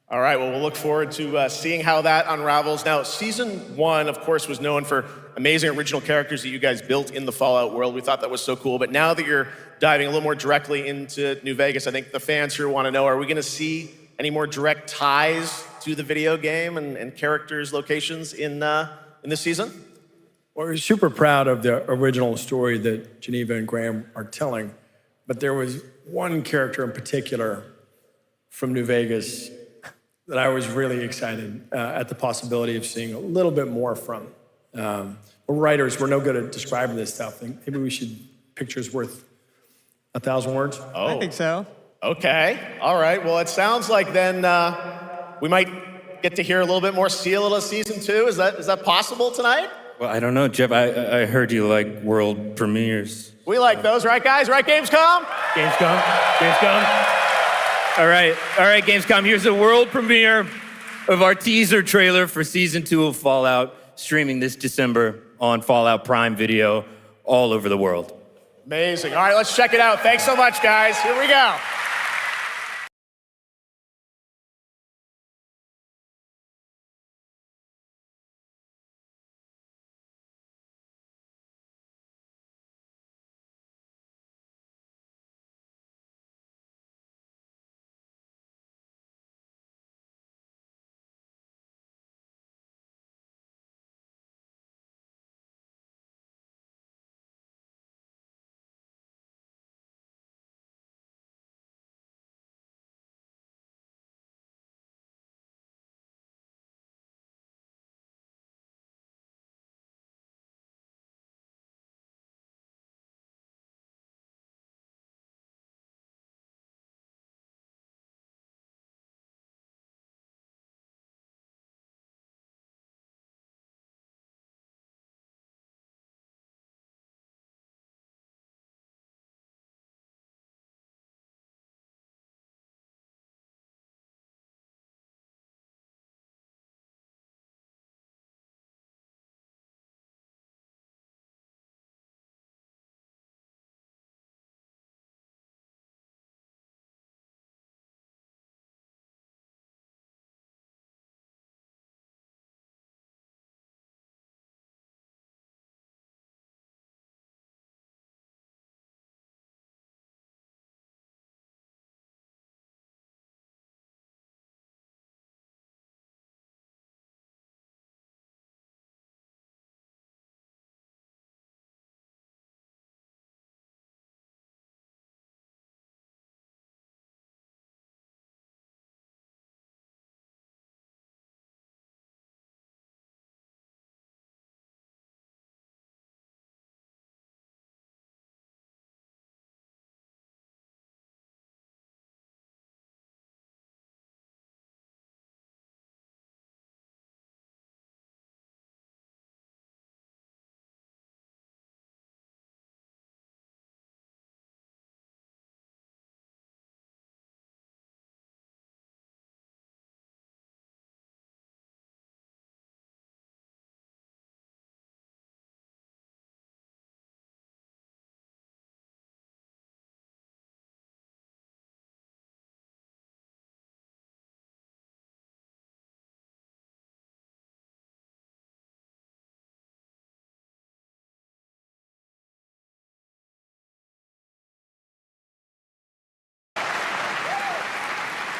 All right, well, we'll look forward to seeing how that unravels. Now, Season 1, of course, was known for amazing original characters that you guys built in the Fallout world. We thought that was so cool. But now that you're diving a little more directly into New Vegas, I think the fans here want to know, are we going to see any more direct ties to the video game and characters' locations in this season? Well, we're super proud of the original story that Geneva and Graham are telling. But there was one character in particular from New Vegas that I was really excited at the possibility of seeing a little bit more from. We're writers, we're no good at describing this stuff. Maybe we should, pictures worth 1,000 words? Oh. I think so. Okay, all right. Well, it sounds like then we might get to hear a little bit more Seal of Season 2. Is that possible tonight? Well, I don't know, Jeff. I heard you like world premieres. We like those, right, guys? Right, Gamescom? Gamescom. All right, Gamescom. Here's the world premiere of our teaser trailer for Season 2 of Fallout, streaming this December on Fallout Prime Video all over the world. Amazing. All right, let's check it out. Thanks so much, guys. Here we go.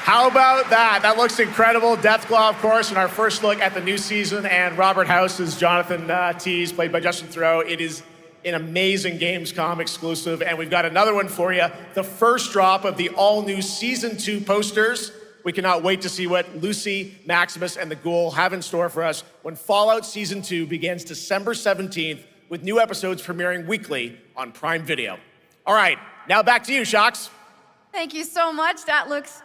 How about that? That looks incredible. Deathclaw, of course, and our first look at the new season, and Robert House's Jonathan Tees, played by Justin Theroux. It is an amazing Gamescom exclusive, and we've got another one for you. The first drop of the all-new Season 2 posters. We cannot wait to see what Lucy, Maximus, and the Ghoul have in store for us when Fallout Season 2 begins December 17th, with new episodes premiering weekly on Prime Video. All right, now back to you, Shox. Thank you so much. That looks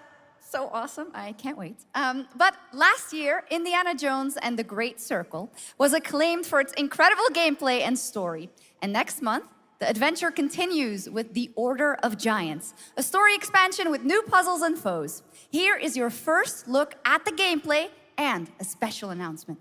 so awesome. I can't wait. But last year, Indiana Jones and the Great Circle was acclaimed for its incredible gameplay and story. And next month, the adventure continues with The Order of Giants, a story expansion with new puzzles and foes. Here is your first look at the gameplay and a special announcement.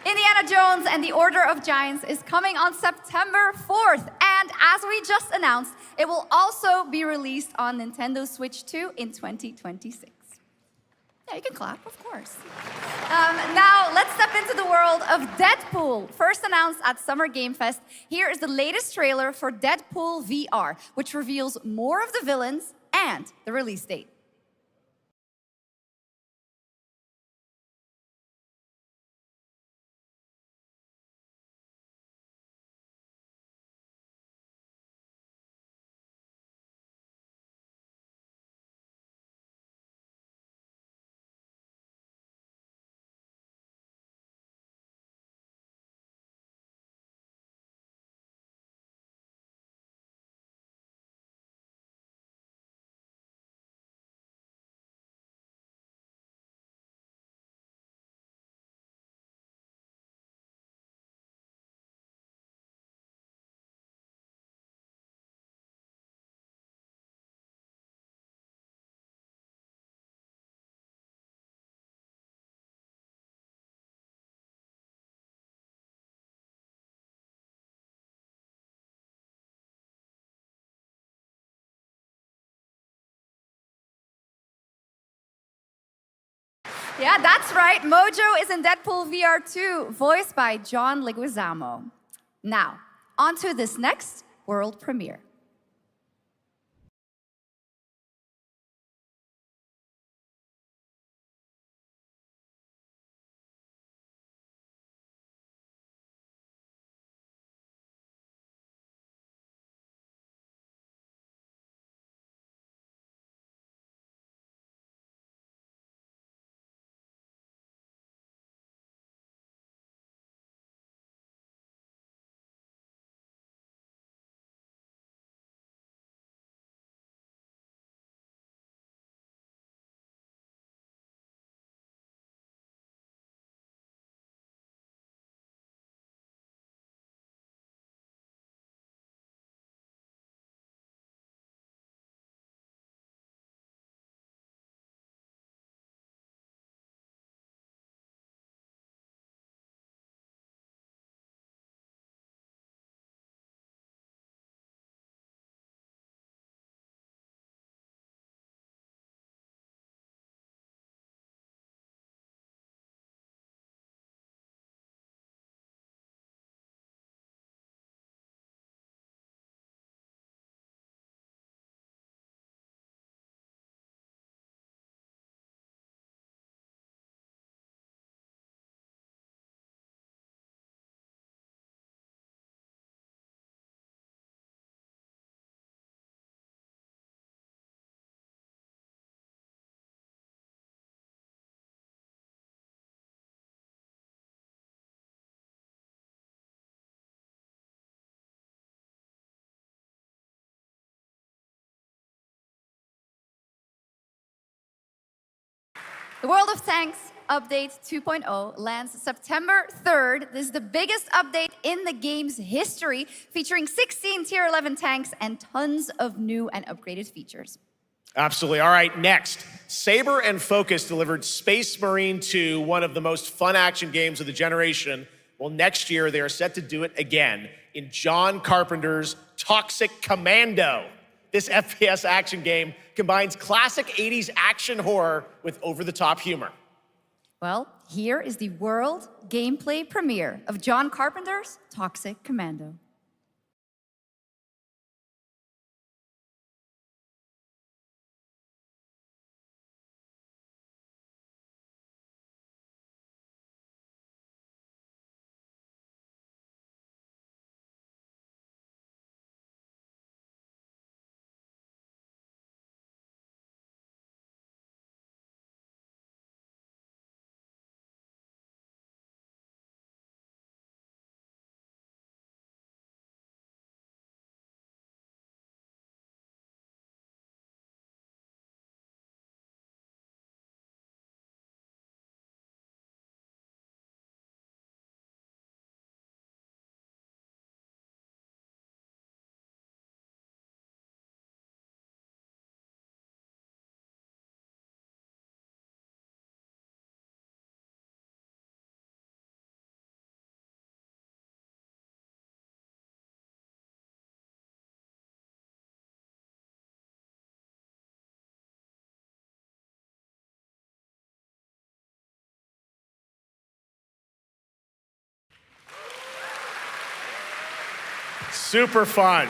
Indiana Jones and the Order of Giants is coming on September 4th. And as we just announced, it will also be released on Nintendo Switch 2 in 2026. Yeah, you can clap, of course. Now, let's step into the world of Deadpool. First announced at Summer Game Fest, here is the latest trailer for Deadpool VR, which reveals more of the villains and the release date. Yeah, that's right. Mojo is in Deadpool VR 2, voiced by John Leguizamo. Now, on to this next world premiere. The World of Tanks Update 2.0 lands September 3rd. This is the biggest update in the game's history, featuring 16 Tier 11 tanks and tons of new and upgraded features. Absolutely. All right, next. Saber and Focus delivered Space Marine 2, one of the most fun action games of the generation. Well, next year, they are set to do it again in John Carpenter's Toxic Commando. This FPS action game combines classic 80s action horror with over-the-top humor. Well, here is the world gameplay premiere of John Carpenter's Toxic Commando. Super fun.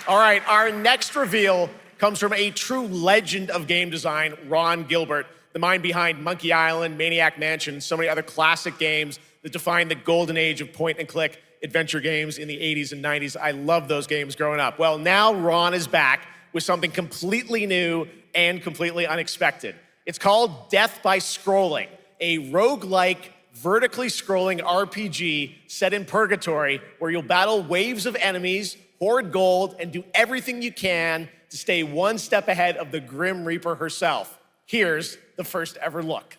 All right, our next reveal comes from a true legend of game design, Ron Gilbert, the mind behind Monkey Island, Maniac Mansion, and so many other classic games that defined the golden age of point-and-click adventure games in the 80s and 90s. I loved those games growing up. Well, now Ron is back with something completely new and completely unexpected. It's called Death by Scrolling, a roguelike, vertically scrolling RPG set in purgatory where you'll battle waves of enemies, hoard gold, and do everything you can to stay one step ahead of the Grim Reaper herself. Here's the first ever look.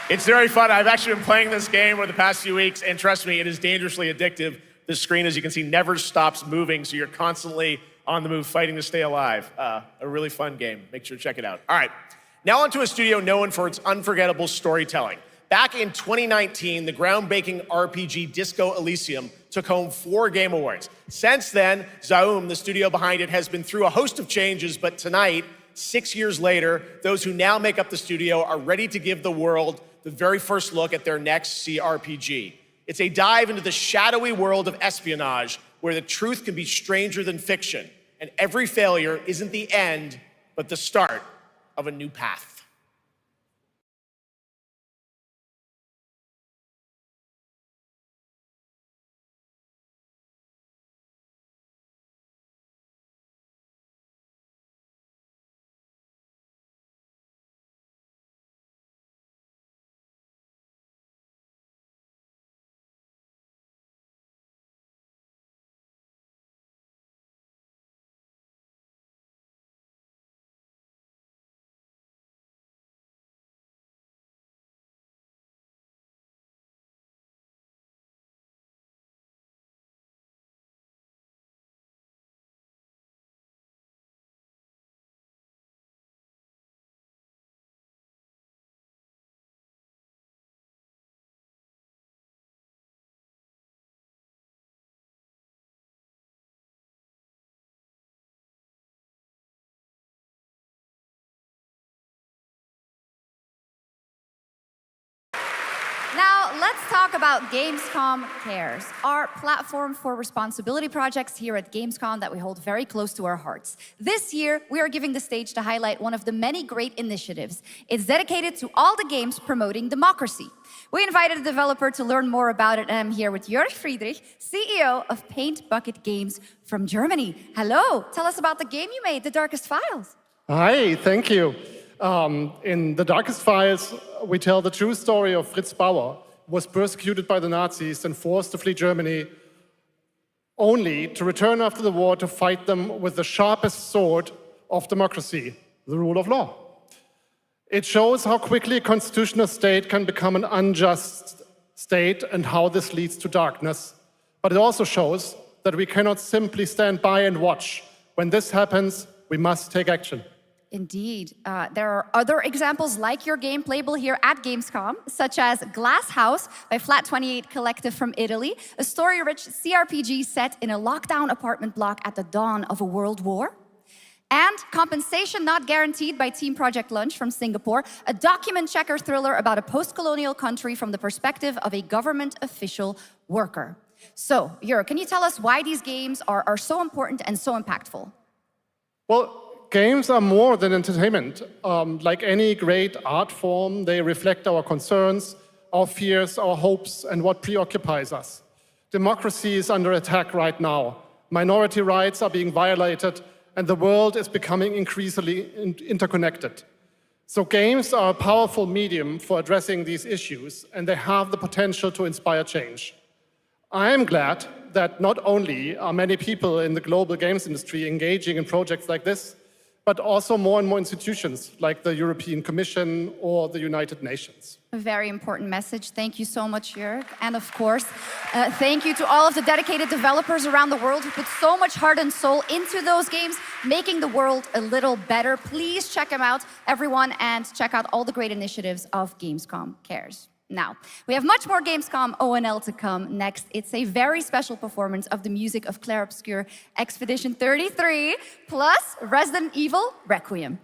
It's very fun. I've actually been playing this game over the past few weeks, and trust me, it is dangerously addictive. The screen, as you can see, never stops moving, so you're constantly on the move fighting to stay alive. A really fun game. Make sure to check it out. All right, now onto a studio known for its unforgettable storytelling. Back in 2019, the groundbreaking RPG Disco Elysium took home 4 Game Awards. Since then, Zaum, the studio behind it, has been through a host of changes, but tonight, 6 years later, those who now make up the studio are ready to give the world the very first look at their next CRPG. It's a dive into the shadowy world of espionage, where the truth can be stranger than fiction, and every failure isn't the end, but the start of a new path. Now, let's talk about Gamescom Cares, our platform for responsibility projects here at Gamescom that we hold very close to our hearts. This year, we are giving the stage to highlight one of the many great initiatives. It's dedicated to all the games promoting democracy. We invited a developer to learn more about it, and I'm here with Jörg Friedrich, CEO of Paint Bucket Games from Germany. Hello, tell us about the game you made, The Darkest Files. Hi, thank you. In The Darkest Files, we tell the true story of Fritz Bauer, who was persecuted by the Nazis and forced to flee Germany, only to return after the war to fight them with the sharpest sword of democracy, the rule of law. It shows how quickly a constitutional state can become an unjust state and how this leads to darkness. But it also shows that we cannot simply stand by and watch. When this happens, we must take action. Indeed. There are other examples like your game playable here at Gamescom, such as Glass House by Flat 28 Collective from Italy, a story-rich CRPG set in a lockdown apartment block at the dawn of a world war. And Compensation Not Guaranteed by Team Project Lunch from Singapore, a document checker thriller about a post-colonial country from the perspective of a government official worker. So, Jörg, can you tell us why these games are so important and so impactful? Well, games are more than entertainment. Like any great art form, they reflect our concerns, our fears, our hopes, and what preoccupies us. Democracy is under attack right now. Minority rights are being violated, and the world is becoming increasingly interconnected. So games are a powerful medium for addressing these issues, and they have the potential to inspire change. I am glad that not only are many people in the global games industry engaging in projects like this, but also more and more institutions like the European Commission or the United Nations. A very important message. Thank you so much, Jörg. And of course, thank you to all of the dedicated developers around the world who put so much heart and soul into those games, making the world a little better. Please check them out, everyone, and check out all the great initiatives of Gamescom Cares. Now, we have much more Gamescom ONL to come next. It's a very special performance of the music of Clair Obscur Expedition 33, plus Resident Evil Requiem.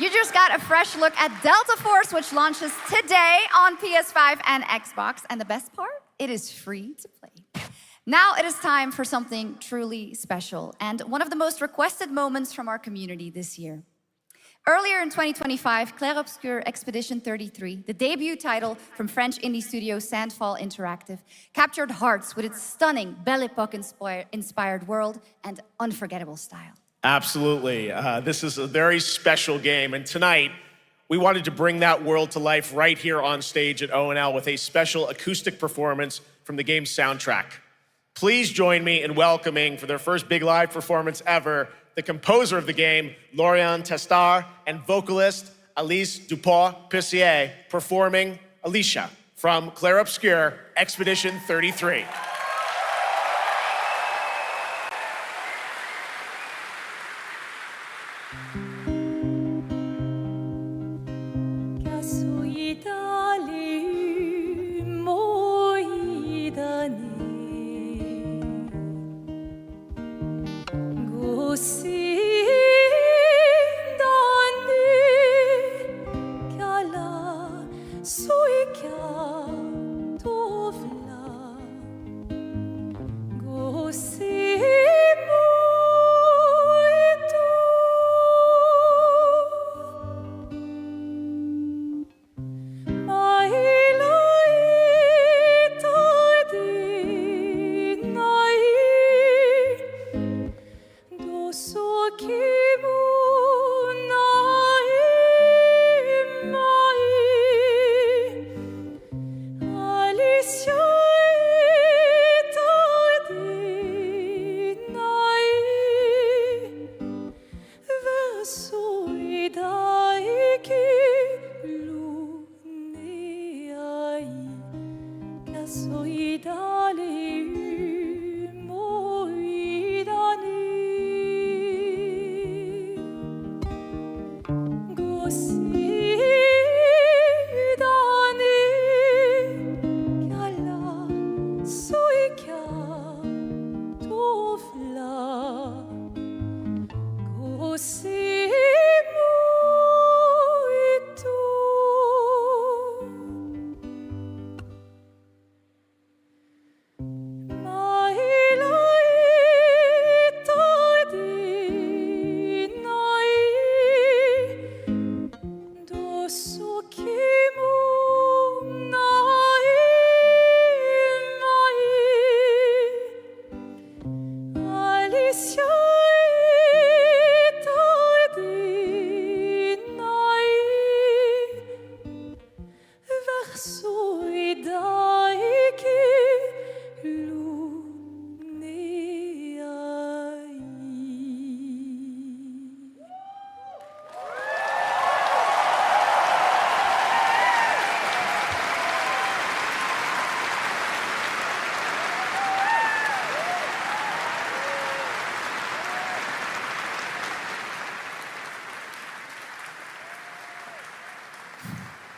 You just got a fresh look at Delta Force, which launches today on PS5 and Xbox. And the best part, it is free to play. Now it is time for something truly special and one of the most requested moments from our community this year. Earlier in 2025, Clair Obscur Expedition 33, the debut title from French indie studio Sandfall Interactive, captured hearts with its stunning Belle Epoque-inspired world and unforgettable style. Absolutely. This is a very special game, and tonight we wanted to bring that world to life right here on stage at ONL with a special acoustic performance from the game's soundtrack. Please join me in welcoming, for their first big live performance ever, the composer of the game, Laurent Testard, and vocalist Alice Dupont-Pessier, performing Alicia from Clair Obscur Expedition 33.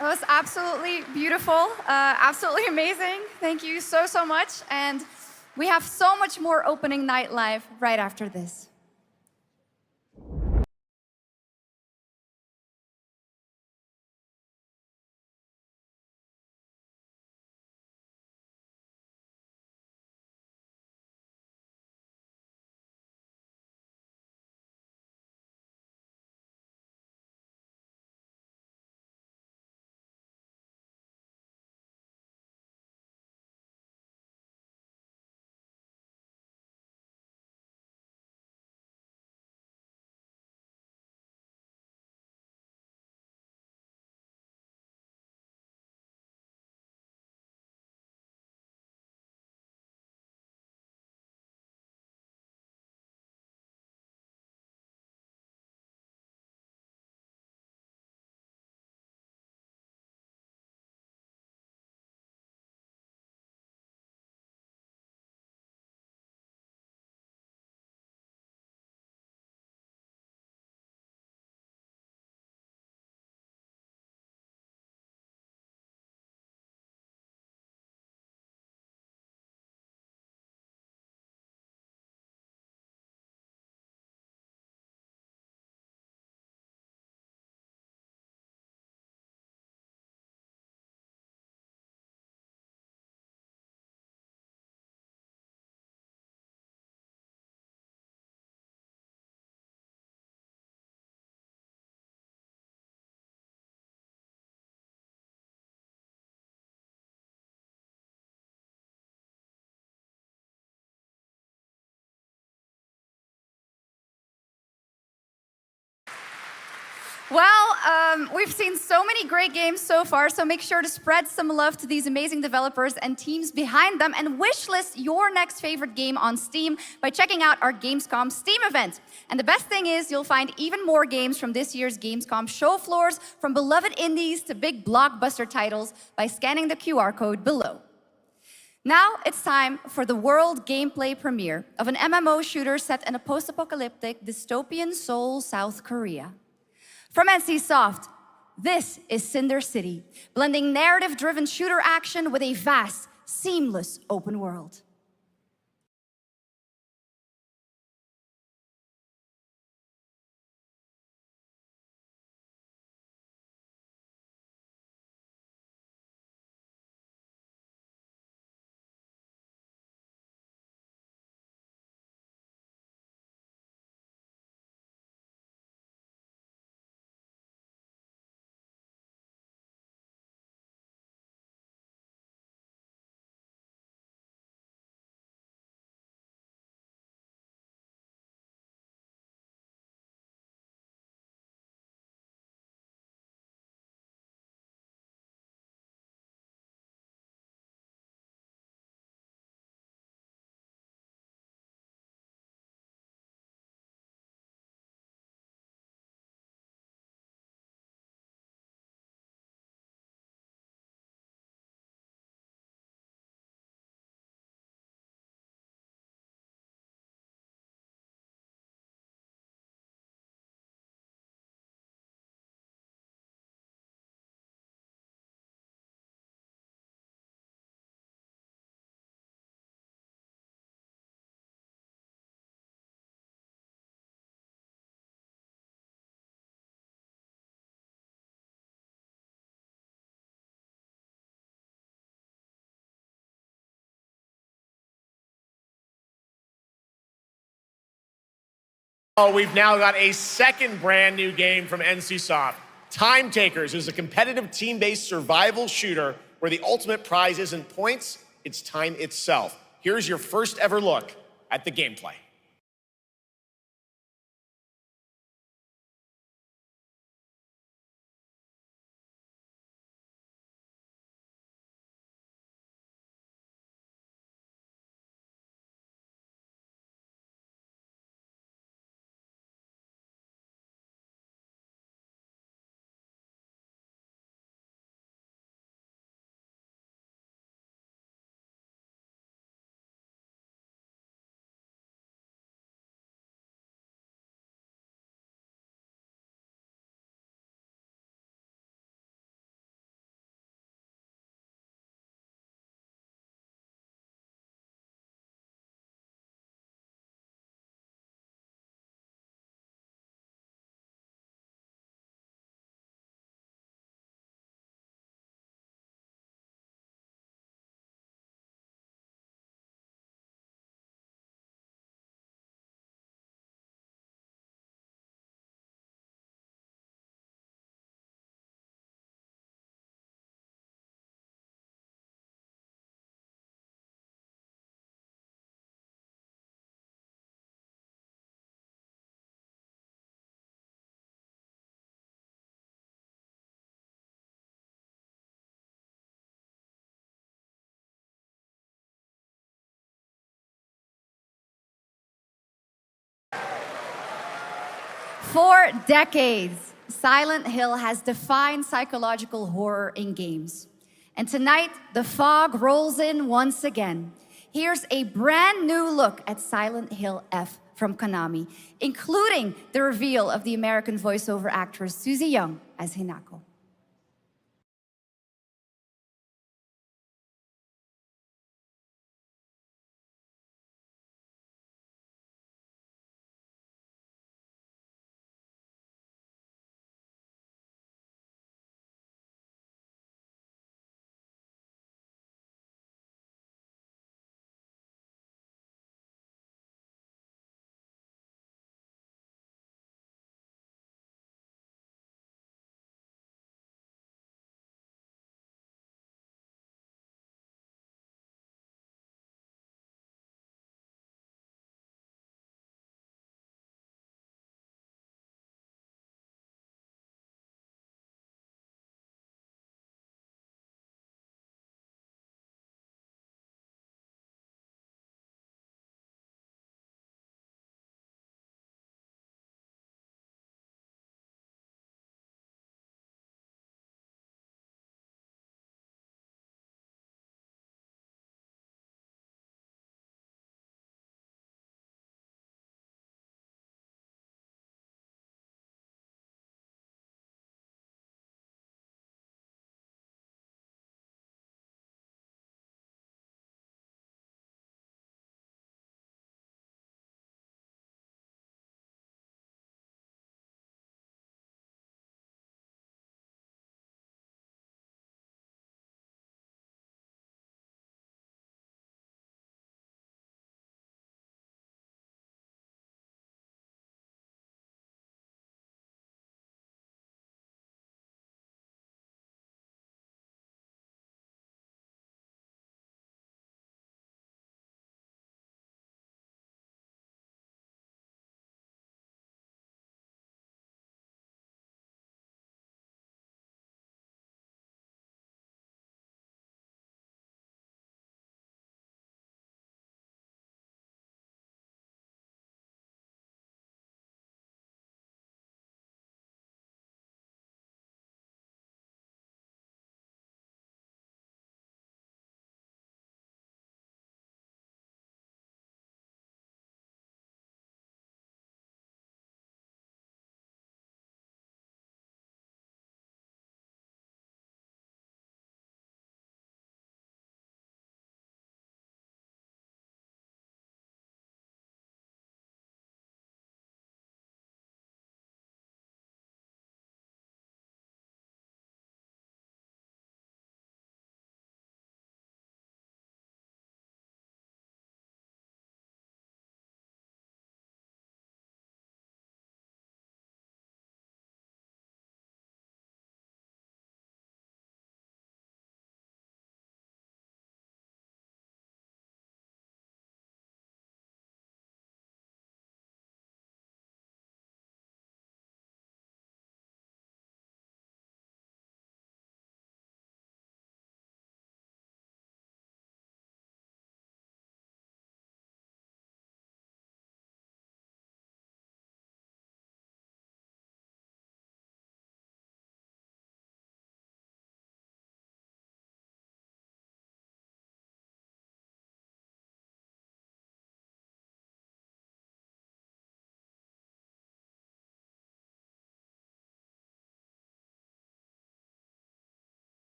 It was absolutely beautiful, absolutely amazing. Thank you so, so much. And we have so much more opening night live right after this. Well, we've seen so many great games so far, so make sure to spread some love to these amazing developers and teams behind them, and wishlist your next favorite game on Steam by checking out our Gamescom Steam event. And the best thing is you'll find even more games from this year's Gamescom show floors, from beloved indies to big blockbuster titles, by scanning the QR code below. Now it's time for the world gameplay premiere of an MMO shooter set in a post-apocalyptic dystopian Seoul, South Korea. From NCSoft, this is Cinder City, blending narrative-driven shooter action with a vast, seamless open world. Oh, we've now got a second brand new game from NCSoft. Time Takers is a competitive team-based survival shooter where the ultimate prize isn't points, it's time itself. Here's your first ever look at the gameplay. For decades, Silent Hill has defined psychological horror in games. And tonight, the fog rolls in once again. Here's a brand new look at Silent Hill F from Konami, including the reveal of the American voiceover actress Susie Young as Hinako.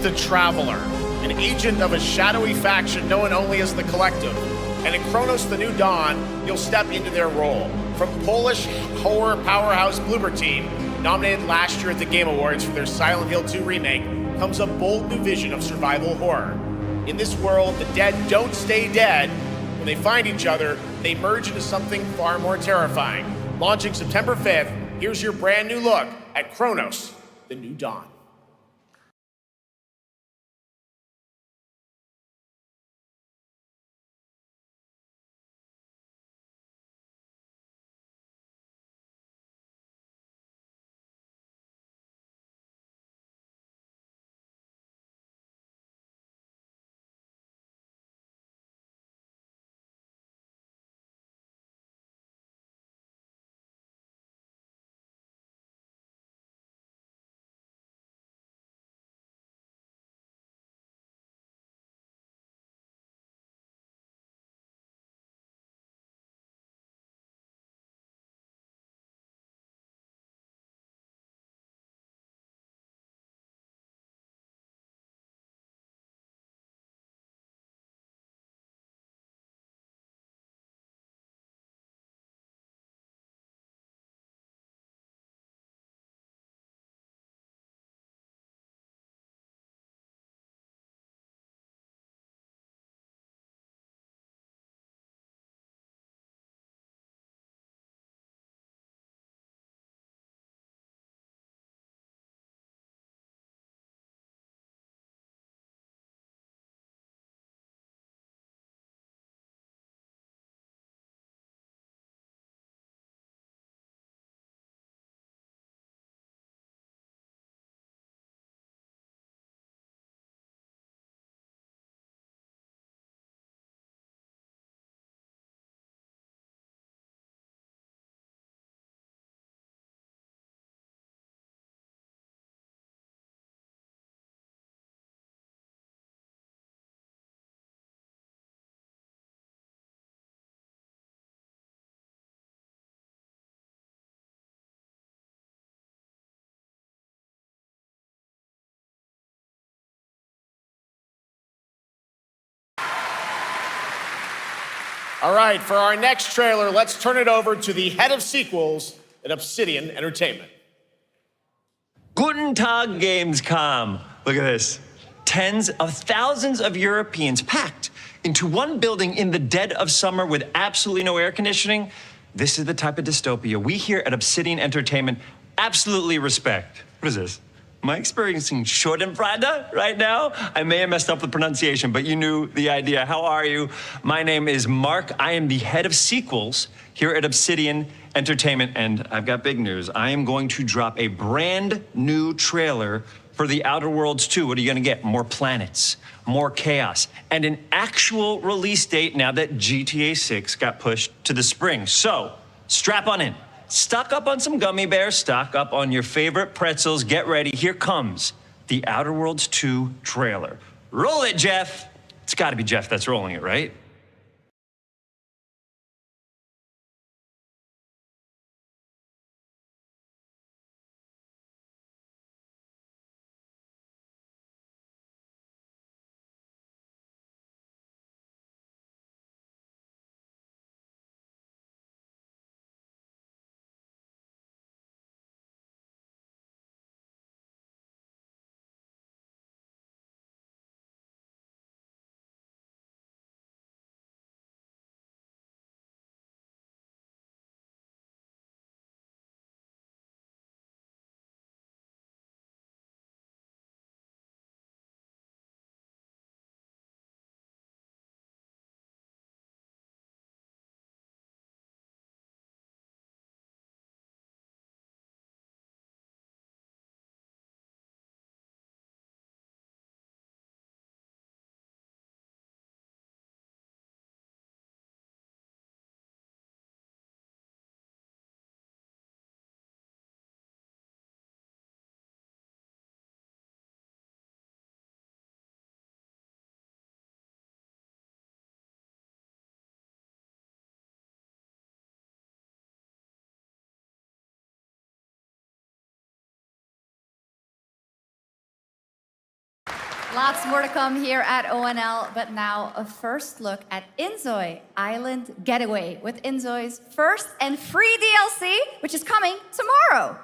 the Traveler, an agent of a shadowy faction known only as the Collective. And in Kronos the New Dawn, you'll step into their role. From Polish horror powerhouse Bloober Team, nominated last year at the Game Awards for their Silent Hill 2 remake, comes a bold new vision of survival horror. In this world, the dead don't stay dead. When they find each other, they merge into something far more terrifying. Launching September 5th, here's your brand new look at Kronos, the New Dawn. All right, for our next trailer, let's turn it over to the head of sequels at Obsidian Entertainment. Guten Tag, Gamescom. Look at this. Tens of thousands of Europeans packed into one building in the dead of summer with absolutely no air conditioning. This is the type of dystopia we here at Obsidian Entertainment absolutely respect. What is this? Am I experiencing Schadenfreude right now? I may have messed up the pronunciation, but you knew the idea. How are you? My name is Mark. I am the head of sequels here at Obsidian Entertainment, and I've got big news. I am going to drop a brand new trailer for The Outer Worlds 2. What are you gonna get? More planets, more chaos, and an actual release date now that GTA 6 got pushed to the spring. So, strap on in. Stock up on some gummy bears, stock up on your favorite pretzels. Get ready. Here comes the Outer Worlds 2 trailer. Roll it, Jeff. It's got to be Jeff that's rolling it, right? Lots more to come here at ONL, but now a first look at Inzoi Island Getaway with Inzoi's first and free DLC, which is coming tomorrow.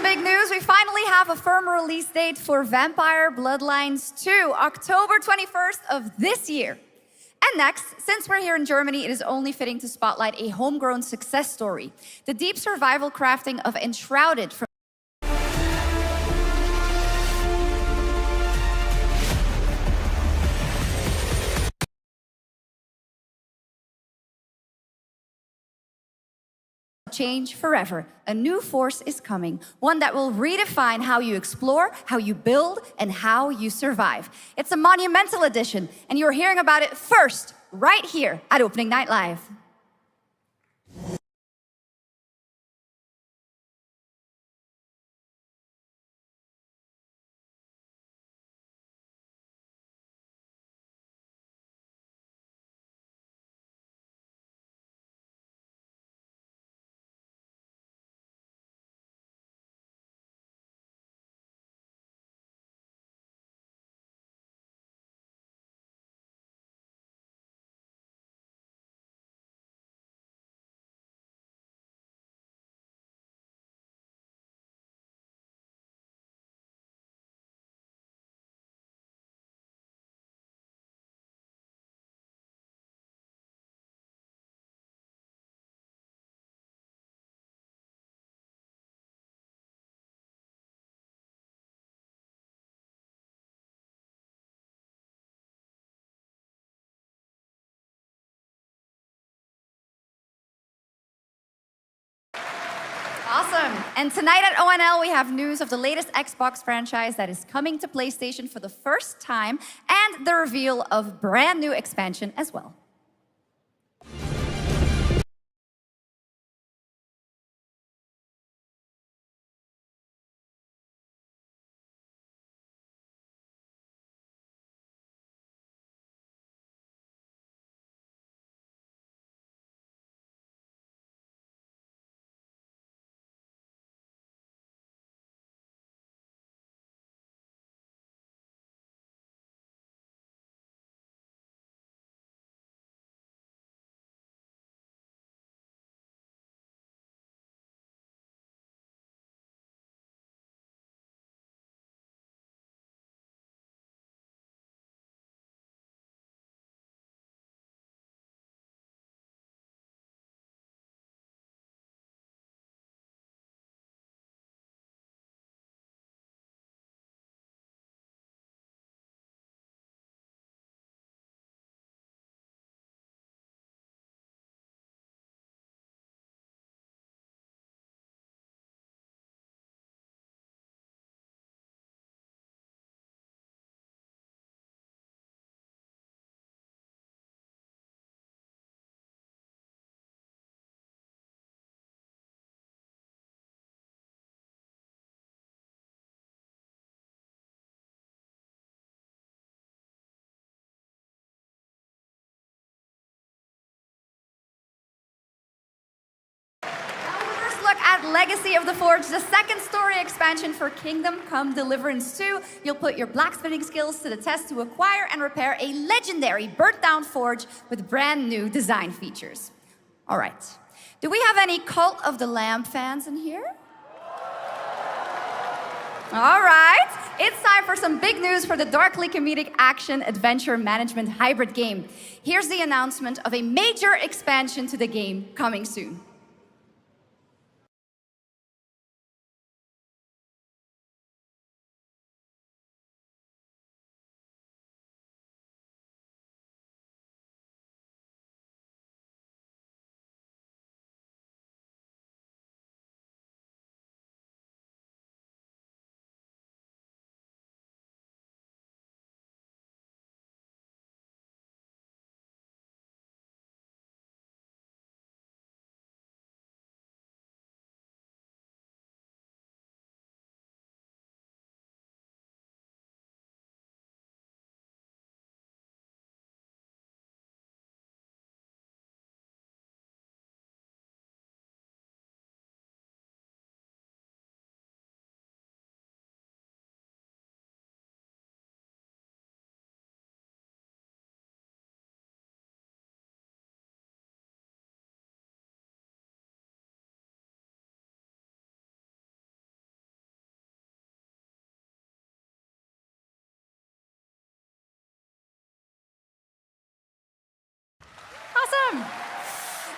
some big news. We finally have a firm release date for Vampire Bloodlines 2, October 21st of this year. And next, since we're here in Germany, it is only fitting to spotlight a homegrown success story. The deep survival crafting of Enshrouded from change forever. A new force is coming, one that will redefine how you explore, how you build, and how you survive. It's a monumental edition, and you're hearing about it first, right here at Opening Night Live. Awesome. And tonight at ONL, we have news of the latest Xbox franchise that is coming to PlayStation for the first time, and the reveal of brand new expansion as well. At Legacy of the Forge, the second story expansion for Kingdom Come Deliverance 2. You'll put your blacksmithing skills to the test to acquire and repair a legendary burnt-down forge with brand new design features. All right. Do we have any Cult of the Lamb fans in here? All right. It's time for some big news for the darkly comedic action adventure management hybrid game. Here's the announcement of a major expansion to the game coming soon.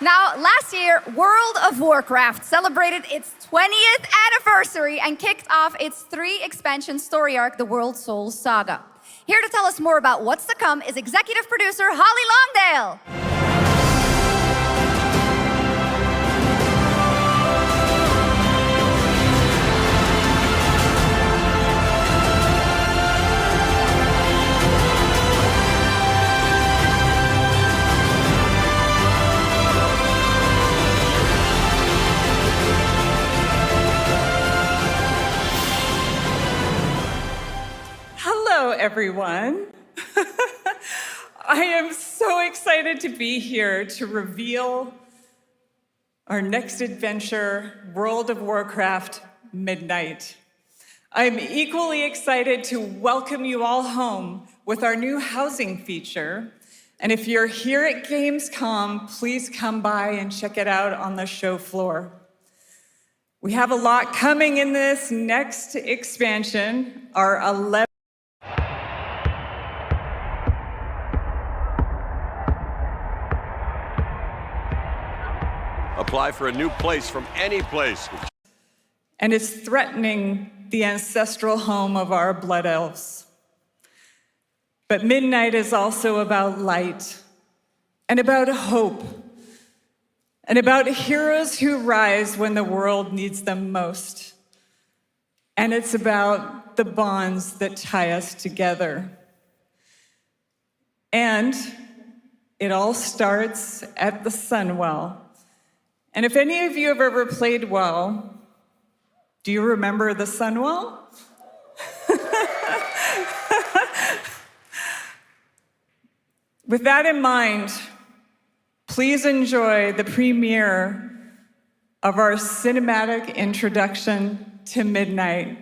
Now, last year, World of Warcraft celebrated its 20th anniversary and kicked off its 3-expansion story arc, the World Souls Saga. Here to tell us more about what's to come is executive producer Holly Longdale. Hello, everyone. I am so excited to be here to reveal our next adventure, World of Warcraft Midnight. I'm equally excited to welcome you all home with our new housing feature. And if you're here at Gamescom, please come by and check it out on the show floor. We have a lot coming in this next expansion, our 11th. Apply for a new place from any place. And is threatening the ancestral home of our blood elves. But Midnight is also about light, and about hope, and about heroes who rise when the world needs them most. And it's about the bonds that tie us together. And it all starts at the Sunwell. And if any of you have ever played WoW, do you remember the Sunwell? With that in mind, please enjoy the premiere of our cinematic introduction to Midnight.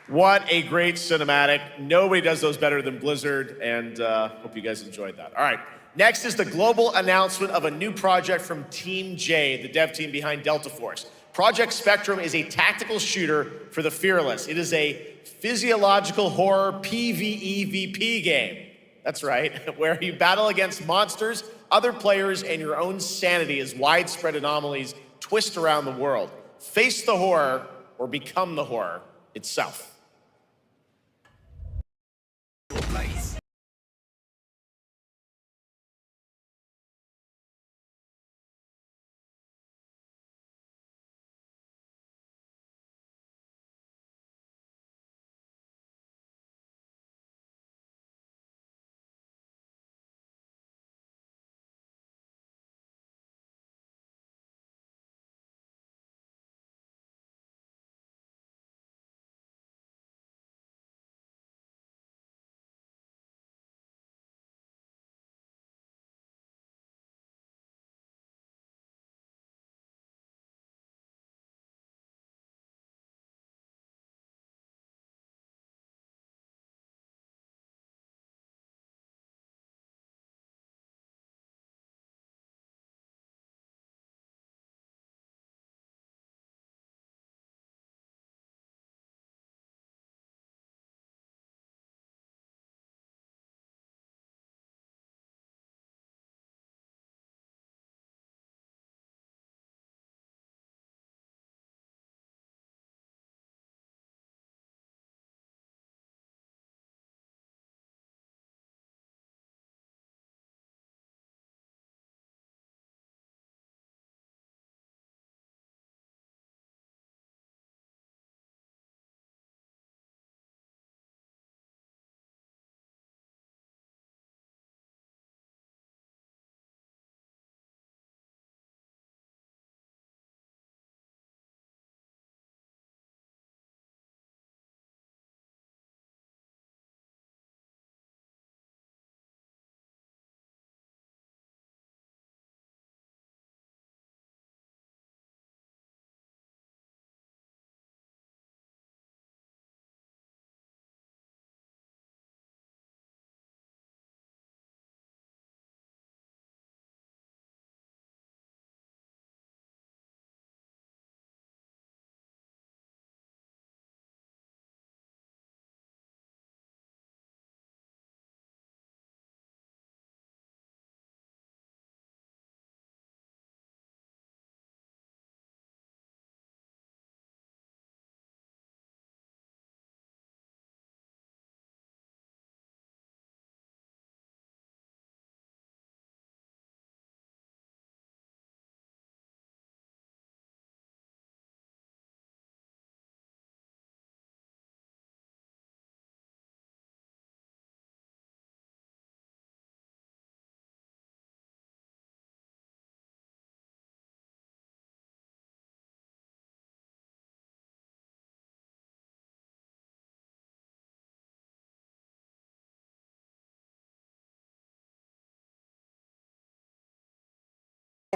What a great cinematic. Nobody does those better than Blizzard, and hope you guys enjoyed that. All right, next is the global announcement of a new project from Team J, the dev team behind Delta Force. Project Spectrum is a tactical shooter for the fearless. It is a physiological horror PvEVP game. That's right, where you battle against monsters, other players, and your own sanity as widespread anomalies twist around the world. Face the horror or become the horror itself.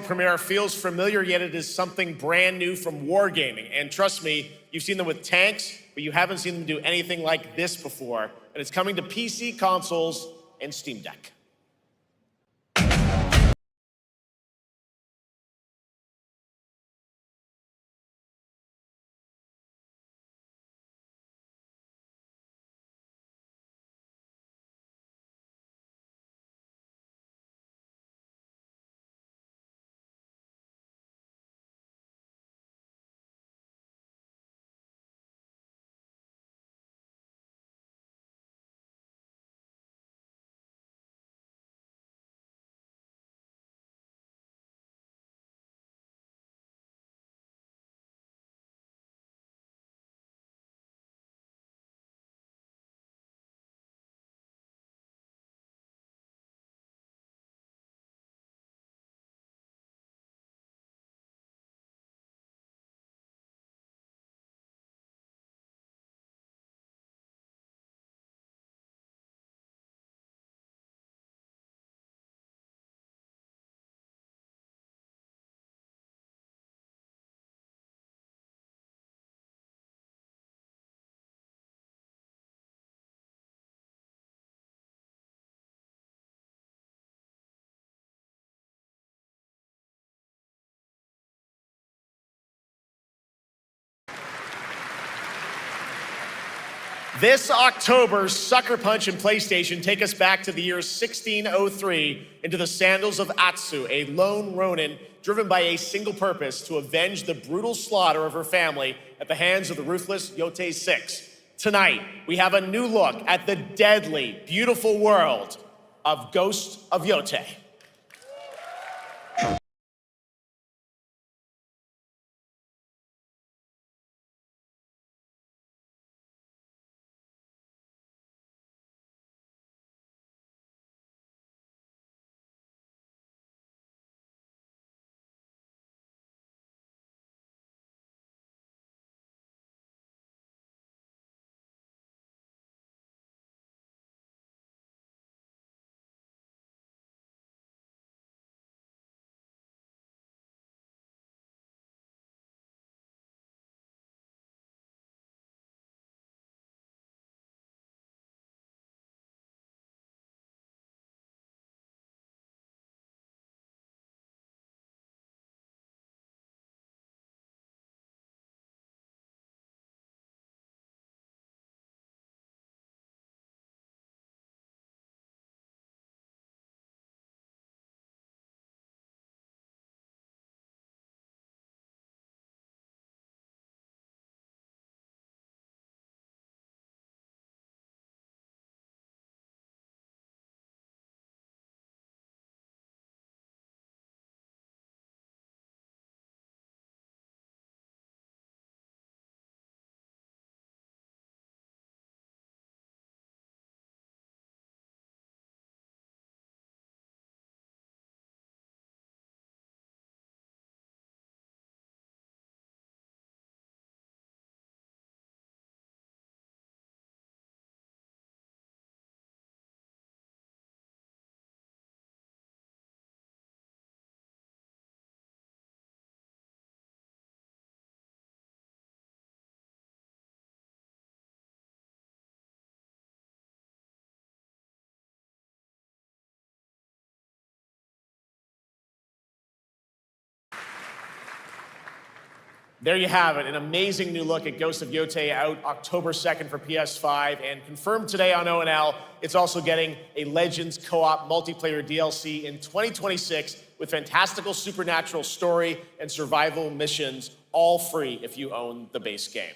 Premiere feels familiar, yet it is something brand new from Wargaming. And trust me, you've seen them with tanks, but you haven't seen them do anything like this before. And it's coming to PC, consoles, and Steam Deck. This October, Sucker Punch and PlayStation take us back to the year 1603 into the sandals of Atsu, a lone Ronin driven by a single purpose to avenge the brutal slaughter of her family at the hands of the ruthless Yotei Six. Tonight, we have a new look at the deadly, beautiful world of Ghost of Yotei. There you have it, an amazing new look at Ghost of Yotei, out October 2nd for PS5, and confirmed today on ONL, it's also getting a Legends co-op multiplayer DLC in 2026 with fantastical supernatural story and survival missions, all free if you own the base game.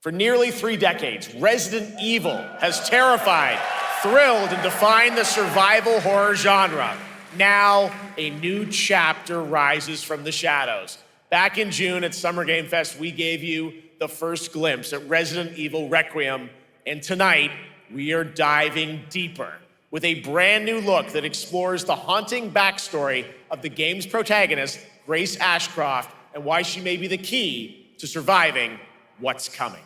For nearly 3 decades, Resident Evil has terrified, thrilled, and defined the survival horror genre. Now, a new chapter rises from the shadows. Back in June at Summer Game Fest, we gave you the first glimpse at Resident Evil Requiem, and tonight, we are diving deeper with a brand new look that explores the haunting backstory of the game's protagonist, Grace Ashcroft, and why she may be the key to surviving what's coming.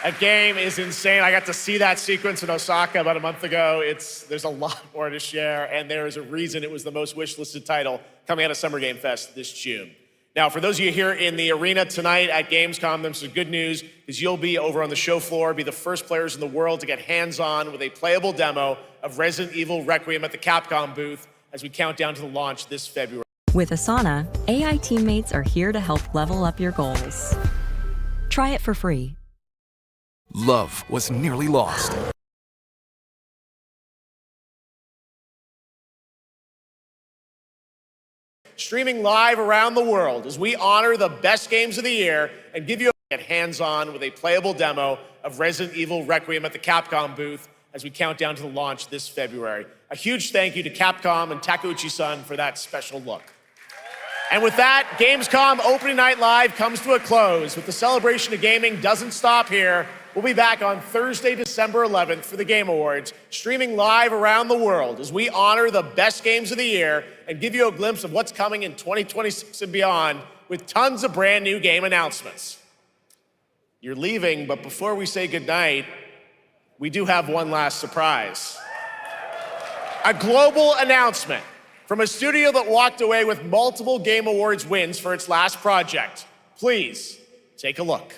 That game is insane. I got to see that sequence in Osaka about a month ago. There's a lot more to share, and there is a reason it was the most wishlisted title coming out of Summer Game Fest this June. Now, for those of you here in the arena tonight at Gamescom, there's some good news, because you'll be over on the show floor, be the first players in the world to get hands-on with a playable demo of Resident Evil Requiem at the Capcom booth as we count down to the launch this February. With Asana, AI teammates are here to help level up your goals. Try it for free. Love was nearly lost. Streaming live around the world as we honor the best games of the year and give you a hands-on with a playable demo of Resident Evil Requiem at the Capcom booth as we count down to the launch this February. A huge thank you to Capcom and Takeuchi-san for that special look. And with that, Gamescom Opening Night Live comes to a close, but the celebration of gaming doesn't stop here. We'll be back on Thursday, December 11th for the Game Awards, streaming live around the world as we honor the best games of the year and give you a glimpse of what's coming in 2026 and beyond with tons of brand new game announcements. You're leaving, but before we say goodnight, we do have one last surprise. A global announcement from a studio that walked away with multiple Game Awards wins for its last project. Please take a look.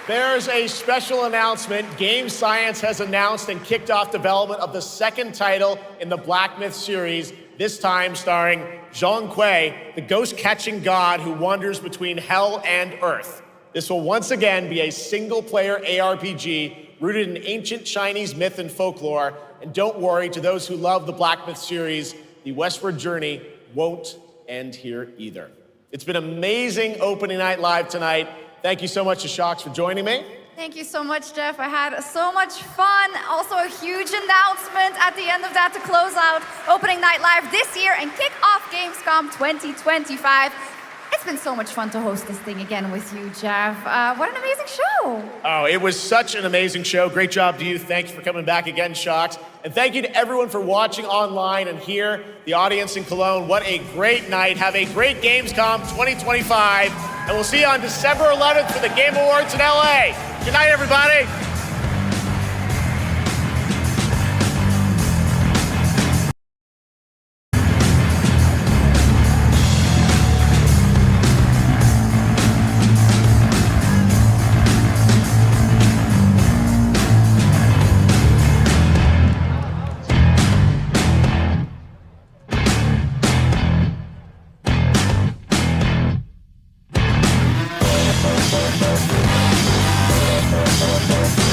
There's a special announcement. Game Science has announced and kicked off development of the second title in the Black Myth series, this time starring Zhong Kui, the ghost-catching god who wanders between hell and earth. This will once again be a single-player ARPG rooted in ancient Chinese myth and folklore. And don't worry, to those who love the Black Myth series, the westward journey won't end here either. It's been amazing opening night live tonight. Thank you so much to Shox for joining me. Thank you so much, Jeff. I had so much fun. Also a huge announcement at the end of that to close out Opening Night Live this year and kick off Gamescom 2025. It's been so much fun to host this thing again with you, Jeff. What an amazing show. Oh, it was such an amazing show. Great job to you. Thanks for coming back again, Shox. And thank you to everyone for watching online and here, the audience in Cologne. What a great night. Have a great Gamescom 2025. And we'll see you on December 11th for the Game Awards in LA. Good night, everybody. We'll be right back.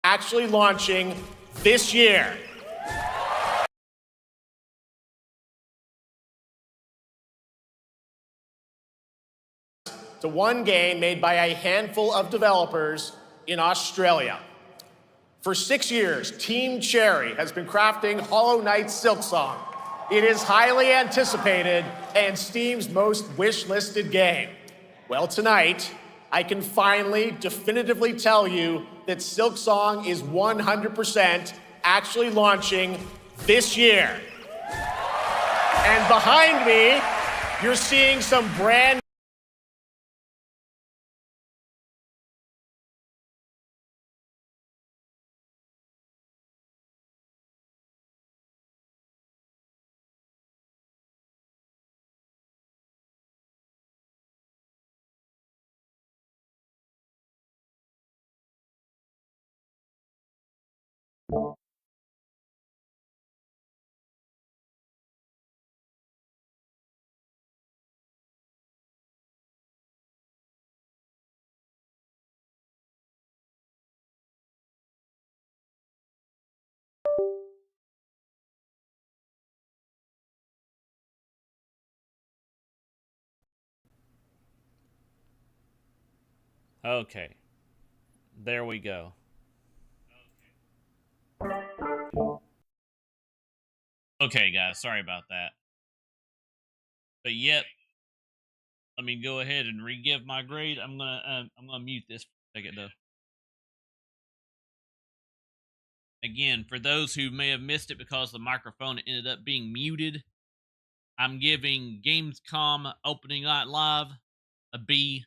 actually launching this year. To one game made by a handful of developers in Australia. For 6 years, Team Cherry has been crafting Hollow Knight's Silksong. It is highly anticipated and Steam's most wish-listed game. Well, tonight, I can finally definitively tell you that Silksong is 100% actually launching this year. And behind me, you're seeing some brand Okay. There we go. Okay, guys, sorry about that. But yep, let me go ahead and re-give my grade. I'm gonna mute this for a second though. Again, for those who may have missed it because the microphone ended up being muted, I'm giving Gamescom Opening Night Live a B-.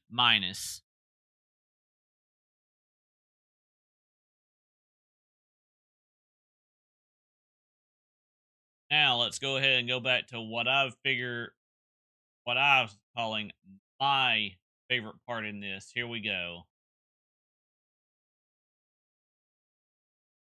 Now let's go ahead and go back to what I was calling my favorite part in this. Here we go.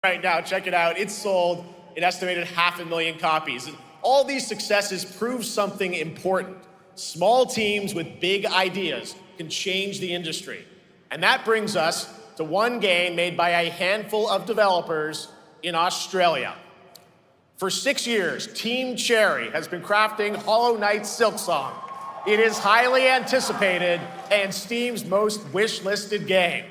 Right now, check it out. It's sold an estimated 500,000 copies. And all these successes prove something important. Small teams with big ideas can change the industry. And that brings us to one game made by a handful of developers in Australia. For 6 years, Team Cherry has been crafting Hollow Knight's Silksong. It is highly anticipated and Steam's most wish-listed game.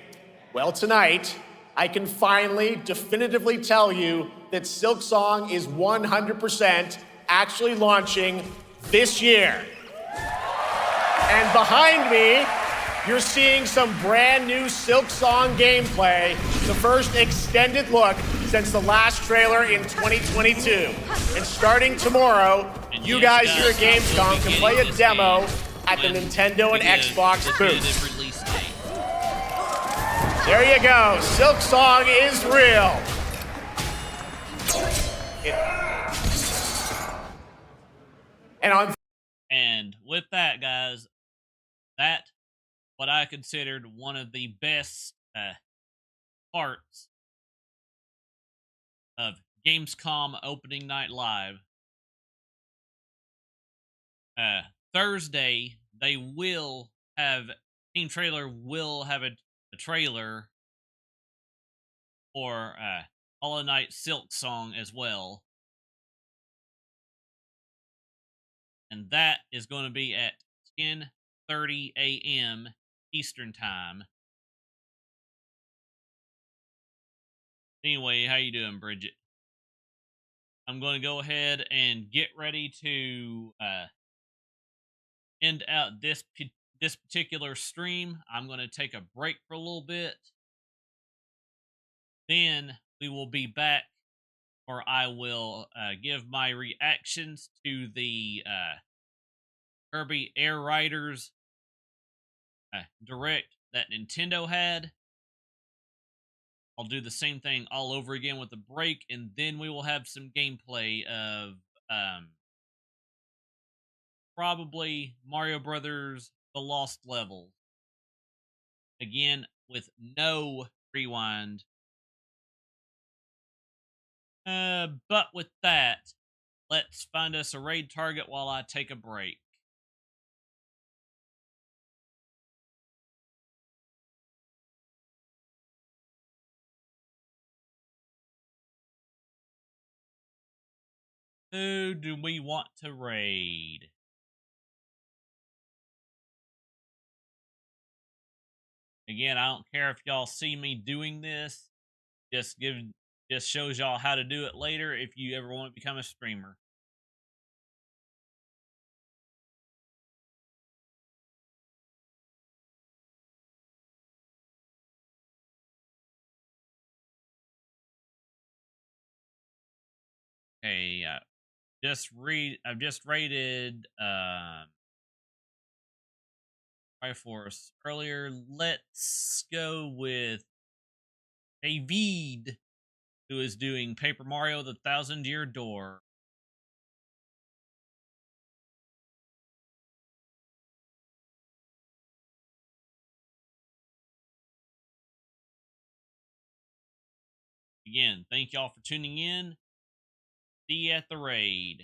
Well, tonight, I can finally definitively tell you that Silksong is 100% actually launching this year. And behind me, you're seeing some brand new Silksong gameplay, the first extended look since the last trailer in 2022. And starting tomorrow, you guys here at Gamescom can play a demo at the Nintendo and Xbox booth. There you go, Silksong is real. And with that, guys, that what I considered one of the best parts of Gamescom Opening Night Live. Thursday, they will have Team Trailer will have a trailer for Hollow Knight Silksong as well. And that is going to be at 10:30 a.m. Eastern Time. Anyway, how you doing, Bridget? I'm going to go ahead and get ready to end out this particular stream. I'm going to take a break for a little bit. Then we will be back, or I will give my reactions to the Kirby Air Riders Direct that Nintendo had. I'll do the same thing all over again with the break, and then we will have some gameplay of probably Mario Brothers The Lost Level. Again, with no rewind. But with that, let's find us a raid target while I take a break. Who do we want to raid? Again, I don't care if y'all see me doing this. Just shows y'all how to do it later if you ever want to become a streamer. Okay, I've just rated Triforce earlier. Let's go with David, who is doing Paper Mario: The Thousand Year Door. Again, thank y'all for tuning in. See you at the raid.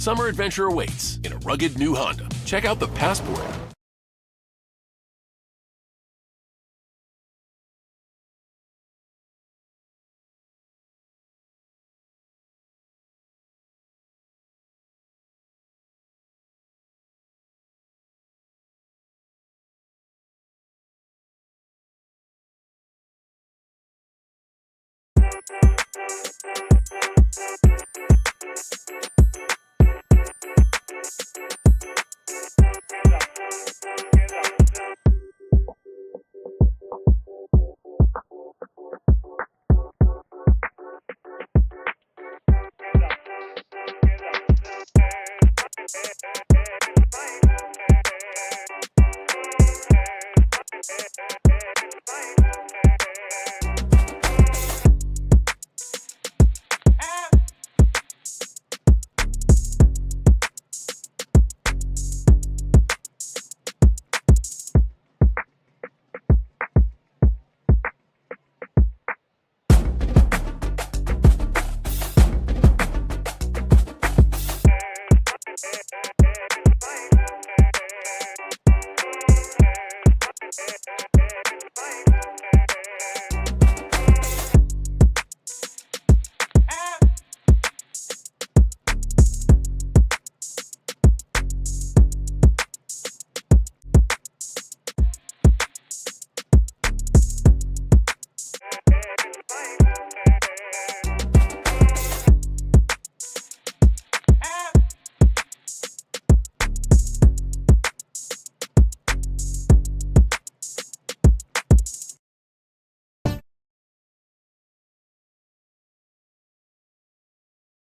Summer adventure awaits in a rugged new Honda. Check out the Passport.